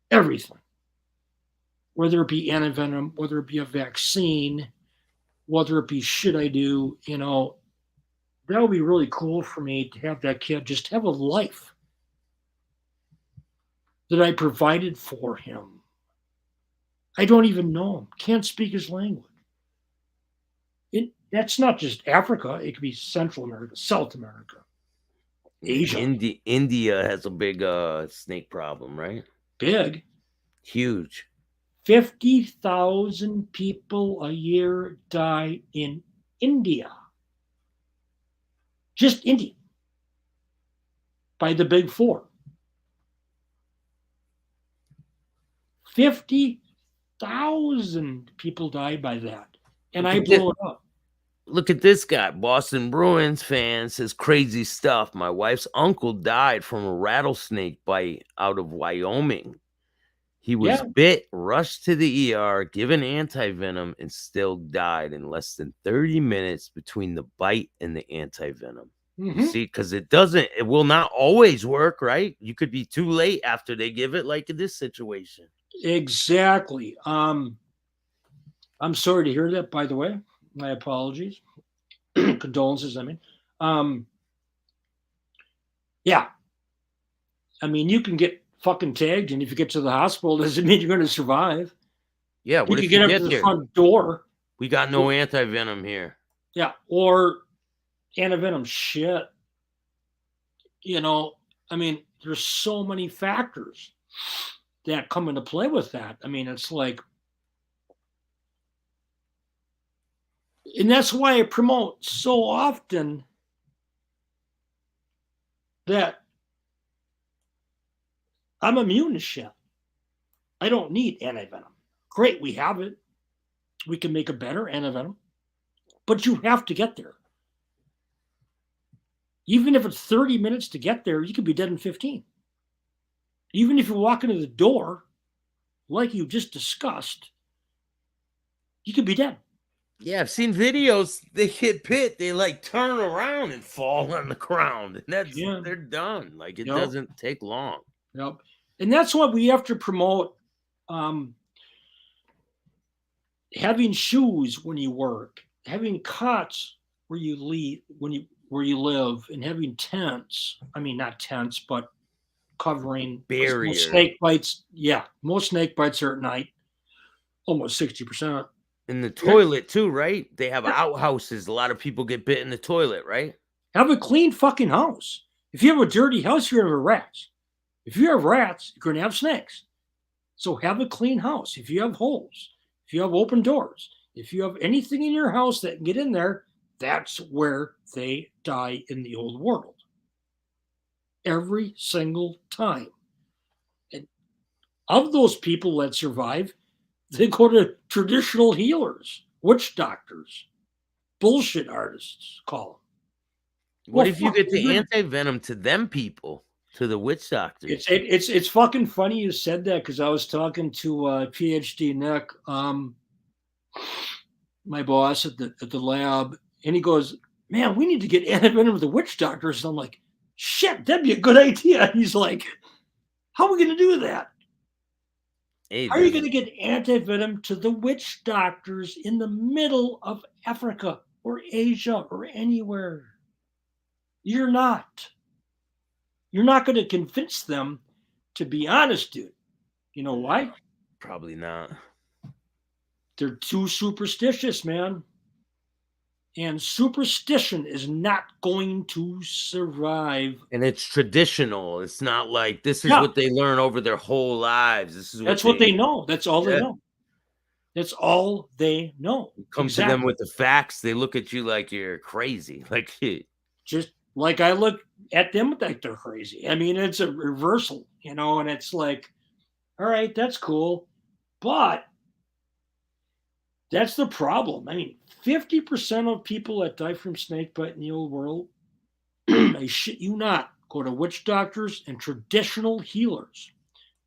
Everything. Whether it be antivenom, whether it be a vaccine, whether it be shit I do, that would be really cool for me to have that kid just have a life that I provided for him. I don't even know him, can't speak his language. That's not just Africa. It could be Central America, South America, Asia. India has a big snake problem, right? Big. Huge. 50,000 people a year die in India. Just India. By the big four. 50,000 people die by that. And I blow it up. Look at this guy, Boston Bruins fan, says crazy stuff. My wife's uncle died from a rattlesnake bite out of Wyoming. He was bit, rushed to the ER, given antivenom, and still died in less than 30 minutes between the bite and the antivenom. See, because it will not always work, right? You could be too late after they give it, like in this situation. Exactly. I'm sorry to hear that, by the way. My apologies. Condolences, I mean. Yeah. I mean, you can get fucking tagged, and if you get to the hospital, doesn't mean you're going to survive. Yeah, what you if get you up get to the there? front door? We got no antivenom here. Yeah, or antivenom shit. You know, I mean, there's so many factors that come into play with that. I mean, it's like, and that's why I promote so often that I'm immune to shit. I don't need antivenom. Great, we have it. We can make a better antivenom, but you have to get there. Even if it's 30 minutes to get there, you could be dead in 15. Even if you walk into the door, like you just discussed, you could be dead. Yeah, I've seen videos. They get bit, they like turn around and fall on the ground, and they're done. Like it doesn't take long. Yep. And that's why we have to promote having shoes when you work, having cots where you live, and having tents. I mean, not tents, but covering barrier. Most snake bites. Yeah, most snake bites are at night. Almost 60%. In the toilet too, right? They have outhouses. A lot of people get bit in the toilet, right? Have a clean fucking house. If you have a dirty house, you're gonna have rats. If you have rats, you're gonna have snakes. So have a clean house. If you have holes, if you have open doors, if you have anything in your house that can get in there, that's where they die in the old world. Every single time. And of those people that survive, they go to traditional healers, witch doctors, bullshit artists, call them. What if you get the antivenom to them people, to the witch doctors? It's fucking funny you said that, because I was talking to PhD Nick, my boss at the lab, and he goes, "Man, we need to get antivenom to the witch doctors." And I'm like, "Shit, that'd be a good idea." And he's like, "How are we going to do that? Hey, how are you going to get antivenom to the witch doctors in the middle of Africa or Asia or anywhere? You're not. You're not going to convince them to be honest, dude. You know why? Probably not. They're too superstitious, man. And superstition is not going to survive. And it's traditional. It's not like this is what they learn over their whole lives. That's what they know. That's all they know. That's all they know. You come to them with the facts. They look at you like you're crazy. Like just like I look at them like they're crazy. I mean, it's a reversal, you know, and it's like, all right, that's cool. But that's the problem. I mean, 50% of people that die from snake bite in the old world, I shit you not, go to witch doctors and traditional healers,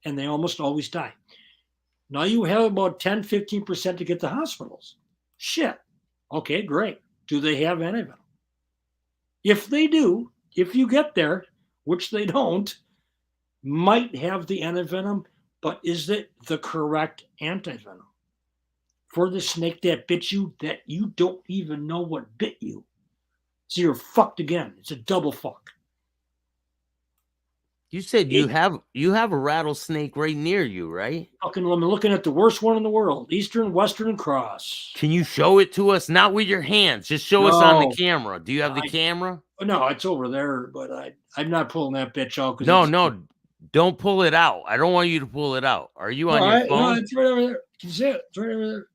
and they almost always die. Now you have about 10, 15% to get to hospitals. Shit. Okay, great. Do they have antivenom? If they do, if you get there, which they don't, might have the antivenom, but is it the correct antivenom? For the snake that bit you, that you don't even know what bit you. So you're fucked again. It's a double fuck. You said you have a rattlesnake right near you, right? Fucking, I'm looking at the worst one in the world, Eastern Western Cross. Can you show it to us? Not with your hands. Just show us on the camera. Do you have the camera? No, it's over there, but I'm not pulling that bitch out. No. Don't pull it out. I don't want you to pull it out. Are you on your phone? No, it's right over there. Can you see it? It's right over there.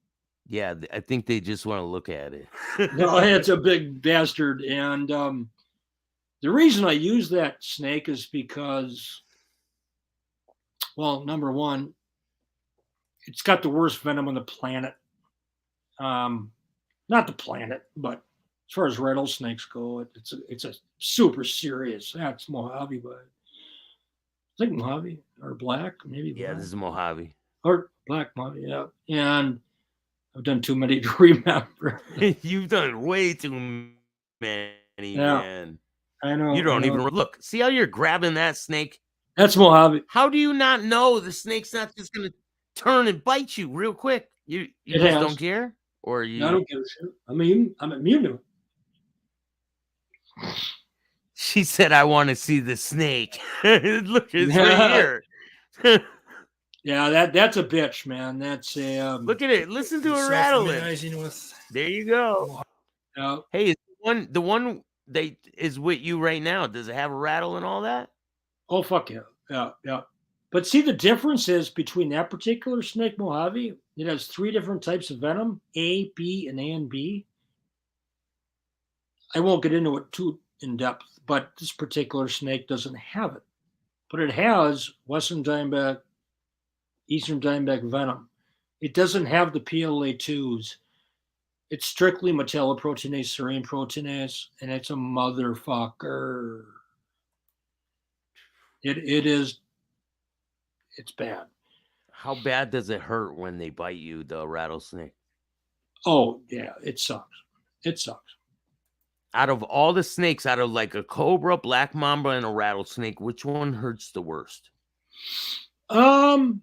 Yeah, I think they just want to look at it. No, it's a big bastard. And the reason I use that snake is because, well, number one, it's got the worst venom on the planet. Not the planet, but as far as rattlesnakes go, it's a super serious. That's Mojave, but I think Mojave or black, maybe. Yeah, black. this is Mojave. Or black Mojave, yeah. And I've done too many to remember. You've done way too many, man. I know. You don't even look. See how you're grabbing that snake? That's Mojave. How do you not know the snake's not just gonna turn and bite you real quick? You just don't care, or you? I don't give a shit. I'm immune to it. She said, "I want to see the snake." Look, it's right here. Yeah, that's a bitch, man. That's a look at it. Listen to it rattling. There you go. Hey, is the one that is with you right now, does it have a rattle and all that? Oh fuck yeah. Yeah. But see, the difference is between that particular snake Mojave, it has 3 different types of venom, A, B, and A and B. I won't get into it too in depth, but this particular snake doesn't have it. But it has Western Diamondback, Eastern Diamondback venom. It doesn't have the PLA2s. It's strictly metalloproteinase, serine proteinase, and it's a motherfucker. It's bad. How bad does it hurt when they bite you, the rattlesnake? Oh, yeah, it sucks. It sucks. Out of all the snakes, out of like a cobra, black mamba, and a rattlesnake, which one hurts the worst? Western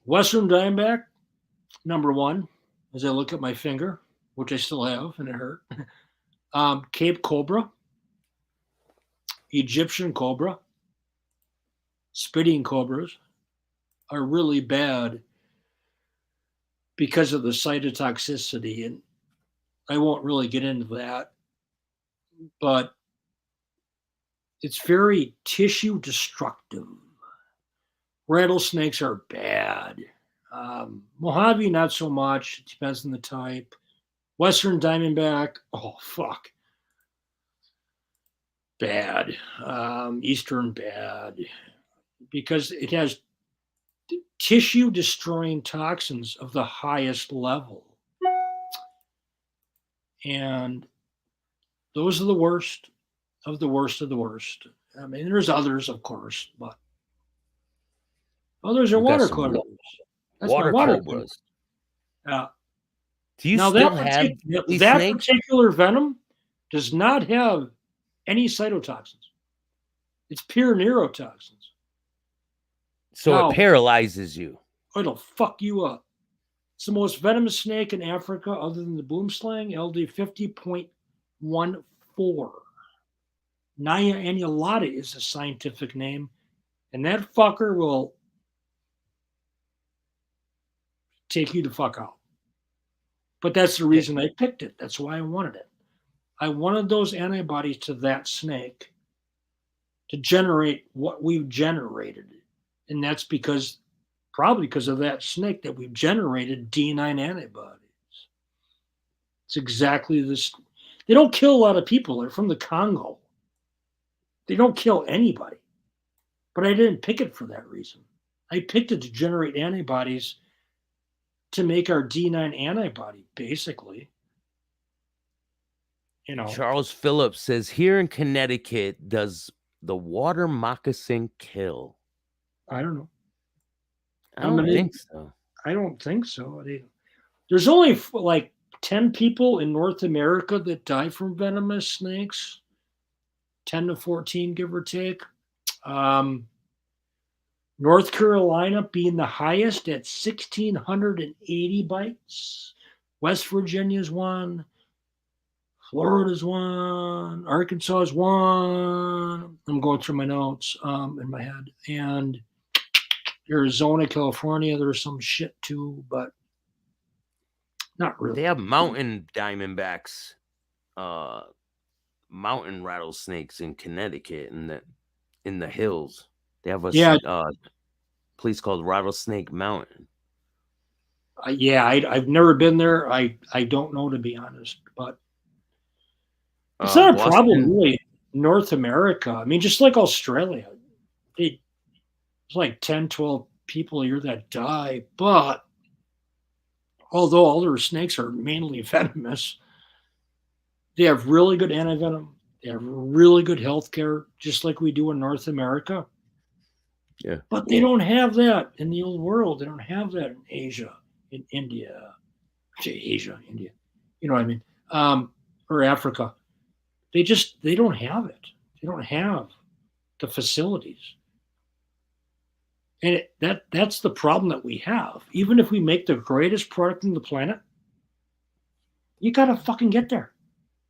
Diamondback, number 1, as I look at my finger, which I still have, and it hurt. Cape Cobra, Egyptian Cobra, spitting cobras are really bad because of the cytotoxicity, and I won't really get into that, but it's very tissue destructive. Rattlesnakes are bad. Mojave, not so much. It depends on the type. Western Diamondback, oh, fuck. Bad. Eastern, bad. Because it has tissue-destroying toxins of the highest level. And those are the worst of the worst of the worst. I mean, there's others, of course, but others are water cobras. That's water water cobras. Yeah. Do you now still that have these that snakes? particular venom does not have any cytotoxins. It's pure neurotoxins. So now, it paralyzes you. It'll fuck you up. It's the most venomous snake in Africa other than the boomslang, LD 50.14. Naya annulata is the scientific name, and that fucker will take you the fuck out. But that's the reason I picked it. That's why I wanted it. I wanted those antibodies to that snake to generate what we've generated. And that's probably because of that snake that we've generated D9 antibodies. It's exactly this. They don't kill a lot of people. They're from the Congo. They don't kill anybody. But I didn't pick it for that reason. I picked it to generate antibodies to make our D9 antibody, basically. You know. Charles Phillips says, here in Connecticut, does the water moccasin kill? I don't know. I don't think so. I don't think so. There's only like 10 people in North America that die from venomous snakes. 10 to 14, give or take. North Carolina being the highest at 1,680 bites. West Virginia's one. Florida's one. Arkansas is one. I'm going through my notes in my head. And Arizona, California, there's some shit too, but not really. They have mountain diamondbacks, mountain rattlesnakes in Connecticut, and in the hills. They have a Yeah. place called Rattlesnake Mountain. I've never been there. I don't know, to be honest, but it's not a problem really. North America, I mean, just like Australia, it's like 10, 12 people a year that die. But although all their snakes are mainly venomous, they have really good antivenom. They have really good health care, just like we do in North America. Yeah. But they don't have that in the old world. They don't have that in Asia, in India. Asia, India. You know what I mean? Or Africa. They don't have it. They don't have the facilities. And that's the problem that we have. Even if we make the greatest product on the planet, you gotta fucking get there.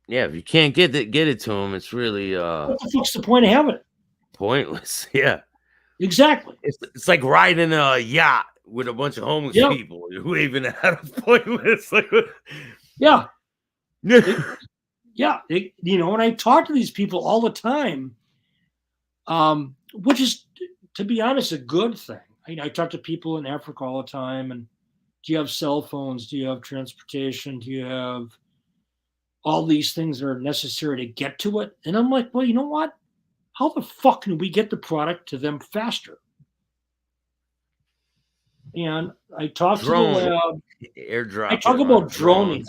Yeah, if you can't get it to them, it's really What the fuck's the point of having it? pointless. Yeah, exactly. It's like riding a yacht with a bunch of homeless people waving at them. Pointless. Like, yeah, yeah. You know, and I talk to these people all the time, which is, to be honest, a good thing. I talk to people in Africa all the time. And do you have cell phones? Do you have transportation? Do you have all these things that are necessary to get to it? And I'm like, well, you know what? How the fuck can we get the product to them faster? And I talk to the lab. Airdrop. I talk about droning.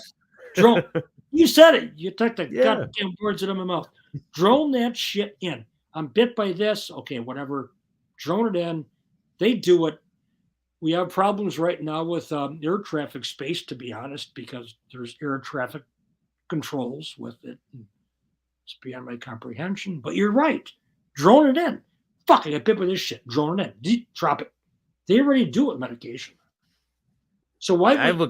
Drone. You said it. You took the goddamn words out of my mouth. Drone that shit in. I'm bit by this. Okay, whatever. Drone it in. They do it. We have problems right now with air traffic space, to be honest, because there's air traffic controls with it. It's beyond my comprehension. But you're right. Drone it in. Fuck, I got bit by this shit. Drone it in. Drop it. They already do it with medication. So why? I have a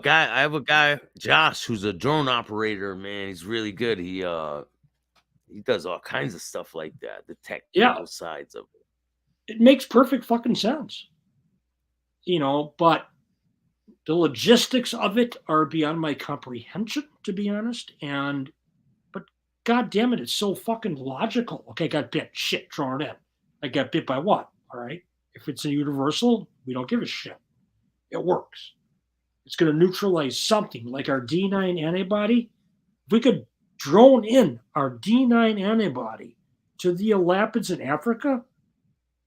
guy, Josh, who's a drone operator. Man, he's really good. He does all kinds of stuff like that. The technical sides of it. It makes perfect fucking sense. You know, but the logistics of it are beyond my comprehension, to be honest. But god damn it, it's so fucking logical. Okay, I got bit. Shit, thrown it in. I got bit by what? All right. If it's a universal, we don't give a shit. It works. It's going to neutralize something like our D9 antibody. If we could drone in our D9 antibody to the elapids in Africa,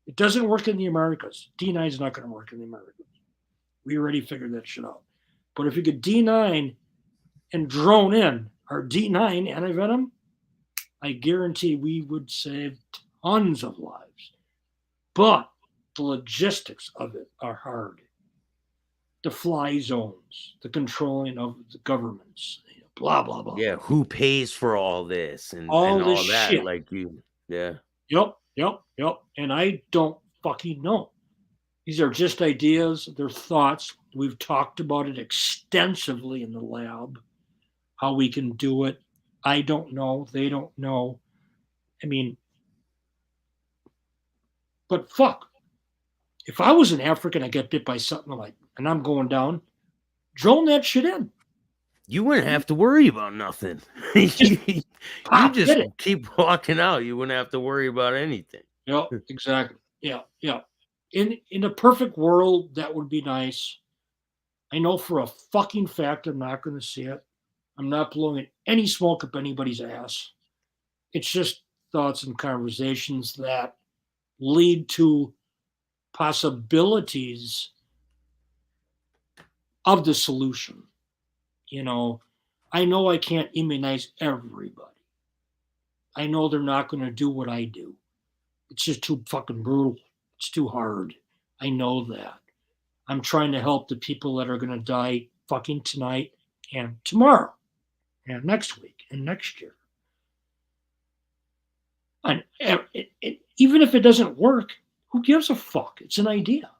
it doesn't work in the Americas. D9 is not going to work in the Americas. We already figured that shit out. But if you could D9 and drone in our D9 antivenom, I guarantee we would save tons of lives. But the logistics of it are hard. The fly zones, the controlling of the governments, blah, blah, blah. Yeah, who pays for all this and all that? Shit. Like you, yeah. Yep. And I don't fucking know. These are just ideas. They're thoughts. We've talked about it extensively in the lab, how we can do it. I don't know. They don't know. I mean, but fuck. If I was in Africa and I get bit by something and I'm going down, drone that shit in. You wouldn't have to worry about nothing. You just keep walking out. You wouldn't have to worry about anything. Yeah, exactly. Yeah. In a perfect world, that would be nice. I know for a fucking fact I'm not going to see it. I'm not blowing any smoke up anybody's ass. It's just thoughts and conversations that lead to possibilities of the solution. You know I can't immunize everybody. I know they're not going to do what I do. It's just too fucking brutal. It's too hard. I know that. I'm trying to help the people that are going to die fucking tonight and tomorrow and next week and next year. And even if it doesn't work, who gives a fuck? It's an idea.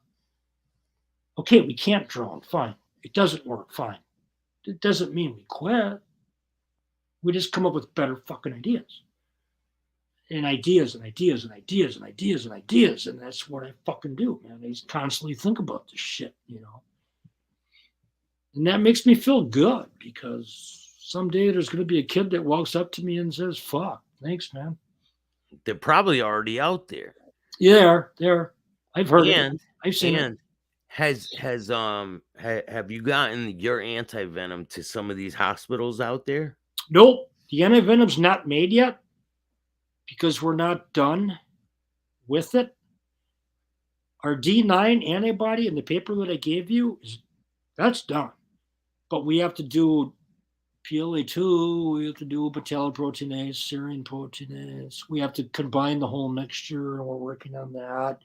Okay, we can't drone. Fine. It doesn't work. Fine. It doesn't mean we quit. We just come up with better fucking ideas. And ideas and ideas and ideas and ideas and ideas. And that's what I fucking do, man. I just constantly think about this shit, And that makes me feel good because someday there's going to be a kid that walks up to me and says, fuck, thanks, man. They're probably already out there. Yeah, there. I've heard it. And I've seen it. have you gotten your anti-venom to some of these hospitals out there? Nope. The antivenom's not made yet because we're not done with it. Our D9 antibody in the paper that I gave you, that's done. But we have to do PLA2, we have to do metalloproteinase, serine proteinase. We have to combine the whole mixture, and we're working on that.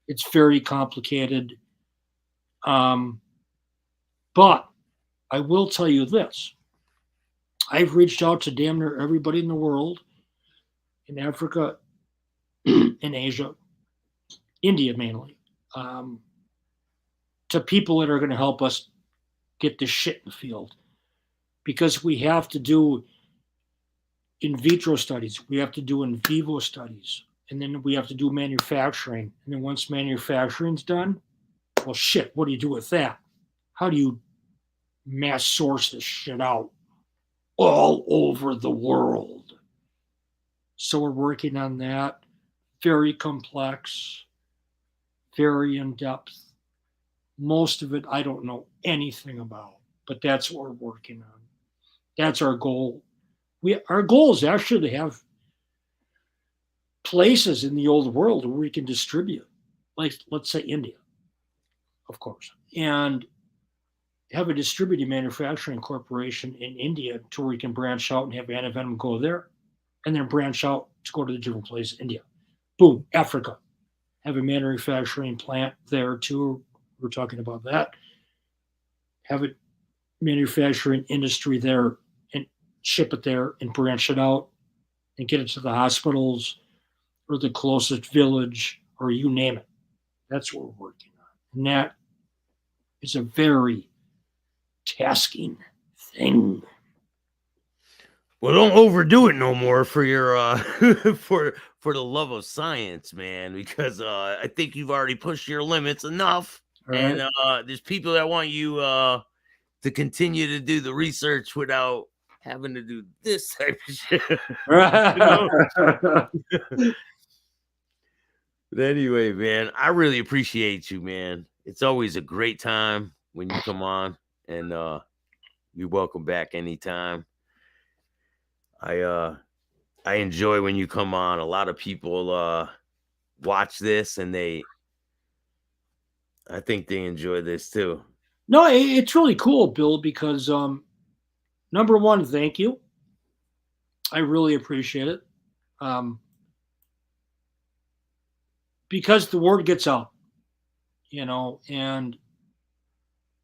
It's very complicated. But I will tell you this. I've reached out to damn near everybody in the world, in Africa, in Asia, India mainly, to people that are going to help us get this shit in the field. Because we have to do in vitro studies, we have to do in vivo studies, and then we have to do manufacturing. And then once manufacturing's done, well, shit, what do you do with that? How do you mass source this shit out all over the world? So we're working on that. Very complex, very in-depth. Most of it I don't know anything about, but that's what we're working on. That's our goal. Our goal is actually to have places in the old world where we can distribute, like let's say India, of course, and have a distributed manufacturing corporation in India to where we can branch out and have antivenom go there, and then branch out to go to the different places. India, boom, Africa, have a manufacturing plant there too. We're talking about that. Have a manufacturing industry there and ship it there and branch it out and get it to the hospitals or the closest village or you name it. That's what we're working on. And that is a very tasking thing. Well, don't overdo it no more for your for the love of science, man, because I think you've already pushed your limits enough. Right. And there's people that want you to continue to do the research without having to do this type of shit. But anyway, man, I really appreciate you, man. It's always a great time when you come on, and you're welcome back anytime. I enjoy when you come on. A lot of people watch this, and I think they enjoy this too. No, it's really cool, Bill, because number one, thank you. I really appreciate it. Because the word gets out, and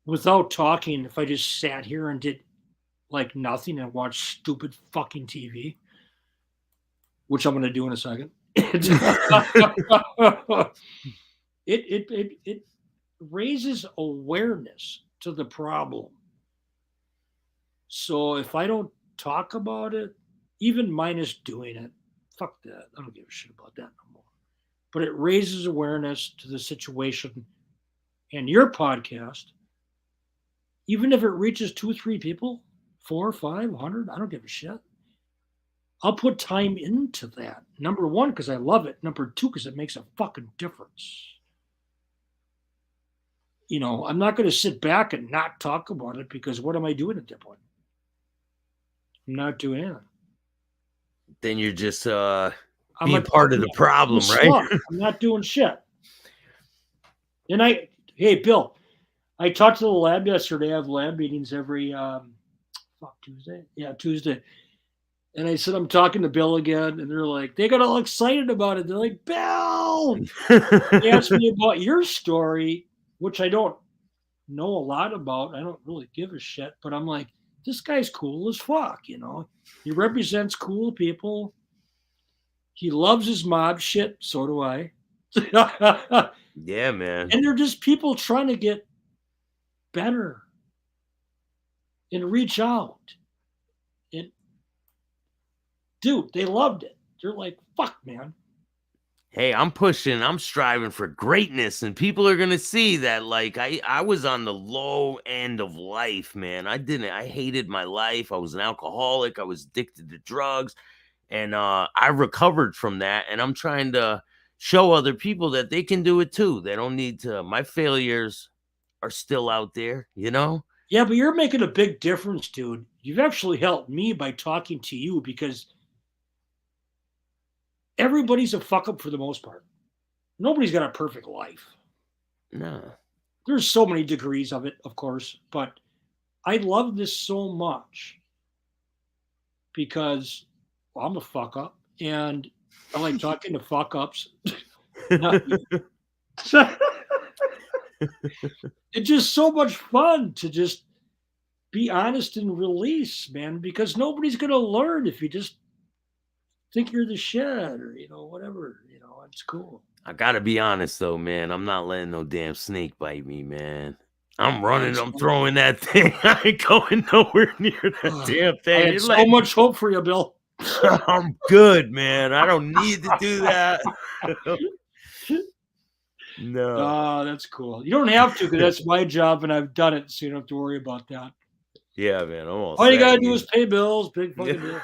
without talking, if I just sat here and did like nothing and watched stupid fucking TV, which I'm going to do in a second, it raises awareness to the problem. So if I don't talk about it, even minus doing it, fuck that. I don't give a shit about that no more. But it raises awareness to the situation. And your podcast, even if it reaches 2 or 3 people, 400 or 500, I don't give a shit. I'll put time into that. Number one, because I love it. Number two, because it makes a fucking difference. I'm not going to sit back and not talk about it, because what am I doing at that point? I'm not doing anything. Then you're just being part of the problem, right? I'm not doing shit. And hey, Bill, I talked to the lab yesterday. I have lab meetings every Tuesday. Yeah, Tuesday. And I said, I'm talking to Bill again. And they're like, they got all excited about it. They're like, Bill, they asked me about your story, which I don't know a lot about. I don't really give a shit. But I'm like, this guy's cool as fuck, He represents cool people. He loves his mob shit. So do I. Yeah, man. And they're just people trying to get better and reach out. And dude, they loved it. They're like, fuck, man. Hey, I'm striving for greatness, and people are gonna see that. Like, I was on the low end of life, man. I hated my life. I was an alcoholic. I was addicted to drugs, and I recovered from that. And I'm trying to show other people that they can do it too. They don't need to. My failures are still out there, you know? Yeah, but you're making a big difference, dude. You've actually helped me by talking to you because everybody's a fuck up for the most part. Nobody's got a perfect life. No. There's so many degrees of it, of course, but I love this so much because I'm a fuck up and I like talking to fuck ups. Not you. It's just so much fun to just be honest and release, man, because nobody's going to learn if you just think you're the shit or, whatever, it's cool. I gotta be honest though, man. I'm not letting no damn snake bite me, man. I'm running, I'm throwing that thing. I ain't going nowhere near that damn thing. I had so much hope for you, Bill. I'm good, man. I don't need to do that. No. Oh, that's cool. You don't have to because that's my job and I've done it, so you don't have to worry about that. Yeah, man. All you gotta do is pay bills, big fucking deal.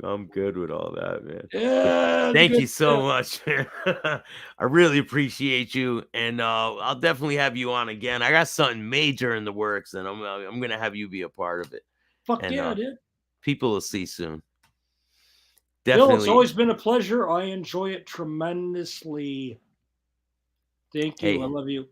I'm good with all that, man. Yeah. Thank you so much, man. I really appreciate you, and I'll definitely have you on again. I got something major in the works, and I'm gonna have you be a part of it. Fuck and, yeah, dude. People will see soon. Definitely. Bill, it's always been a pleasure. I enjoy it tremendously. Thank you. Hey. I love you.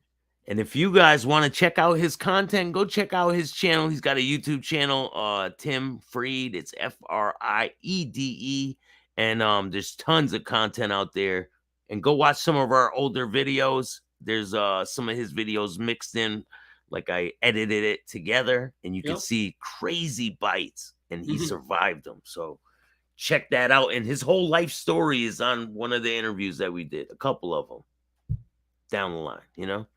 And if you guys want to check out his content, go check out his channel. He's got a YouTube channel, Tim Friede. It's Friede. And there's tons of content out there. And go watch some of our older videos. There's some of his videos mixed in, like I edited it together. And you can see crazy bites. And he survived them. So check that out. And his whole life story is on one of the interviews that we did. A couple of them. Down the line,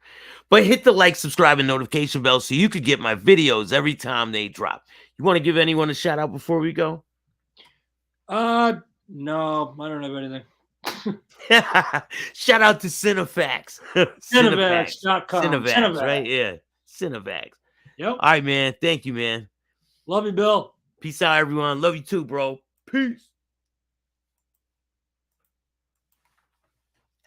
but hit the like, subscribe, and notification bell so you could get my videos every time they drop. You want to give anyone a shout out before we go? No, I don't have anything. Shout out to Cinefax. Cinefax.com. Cinefax, right? Yeah. Cinefax. Yep. All right, man. Thank you, man. Love you, Bill. Peace out, everyone. Love you too, bro. Peace.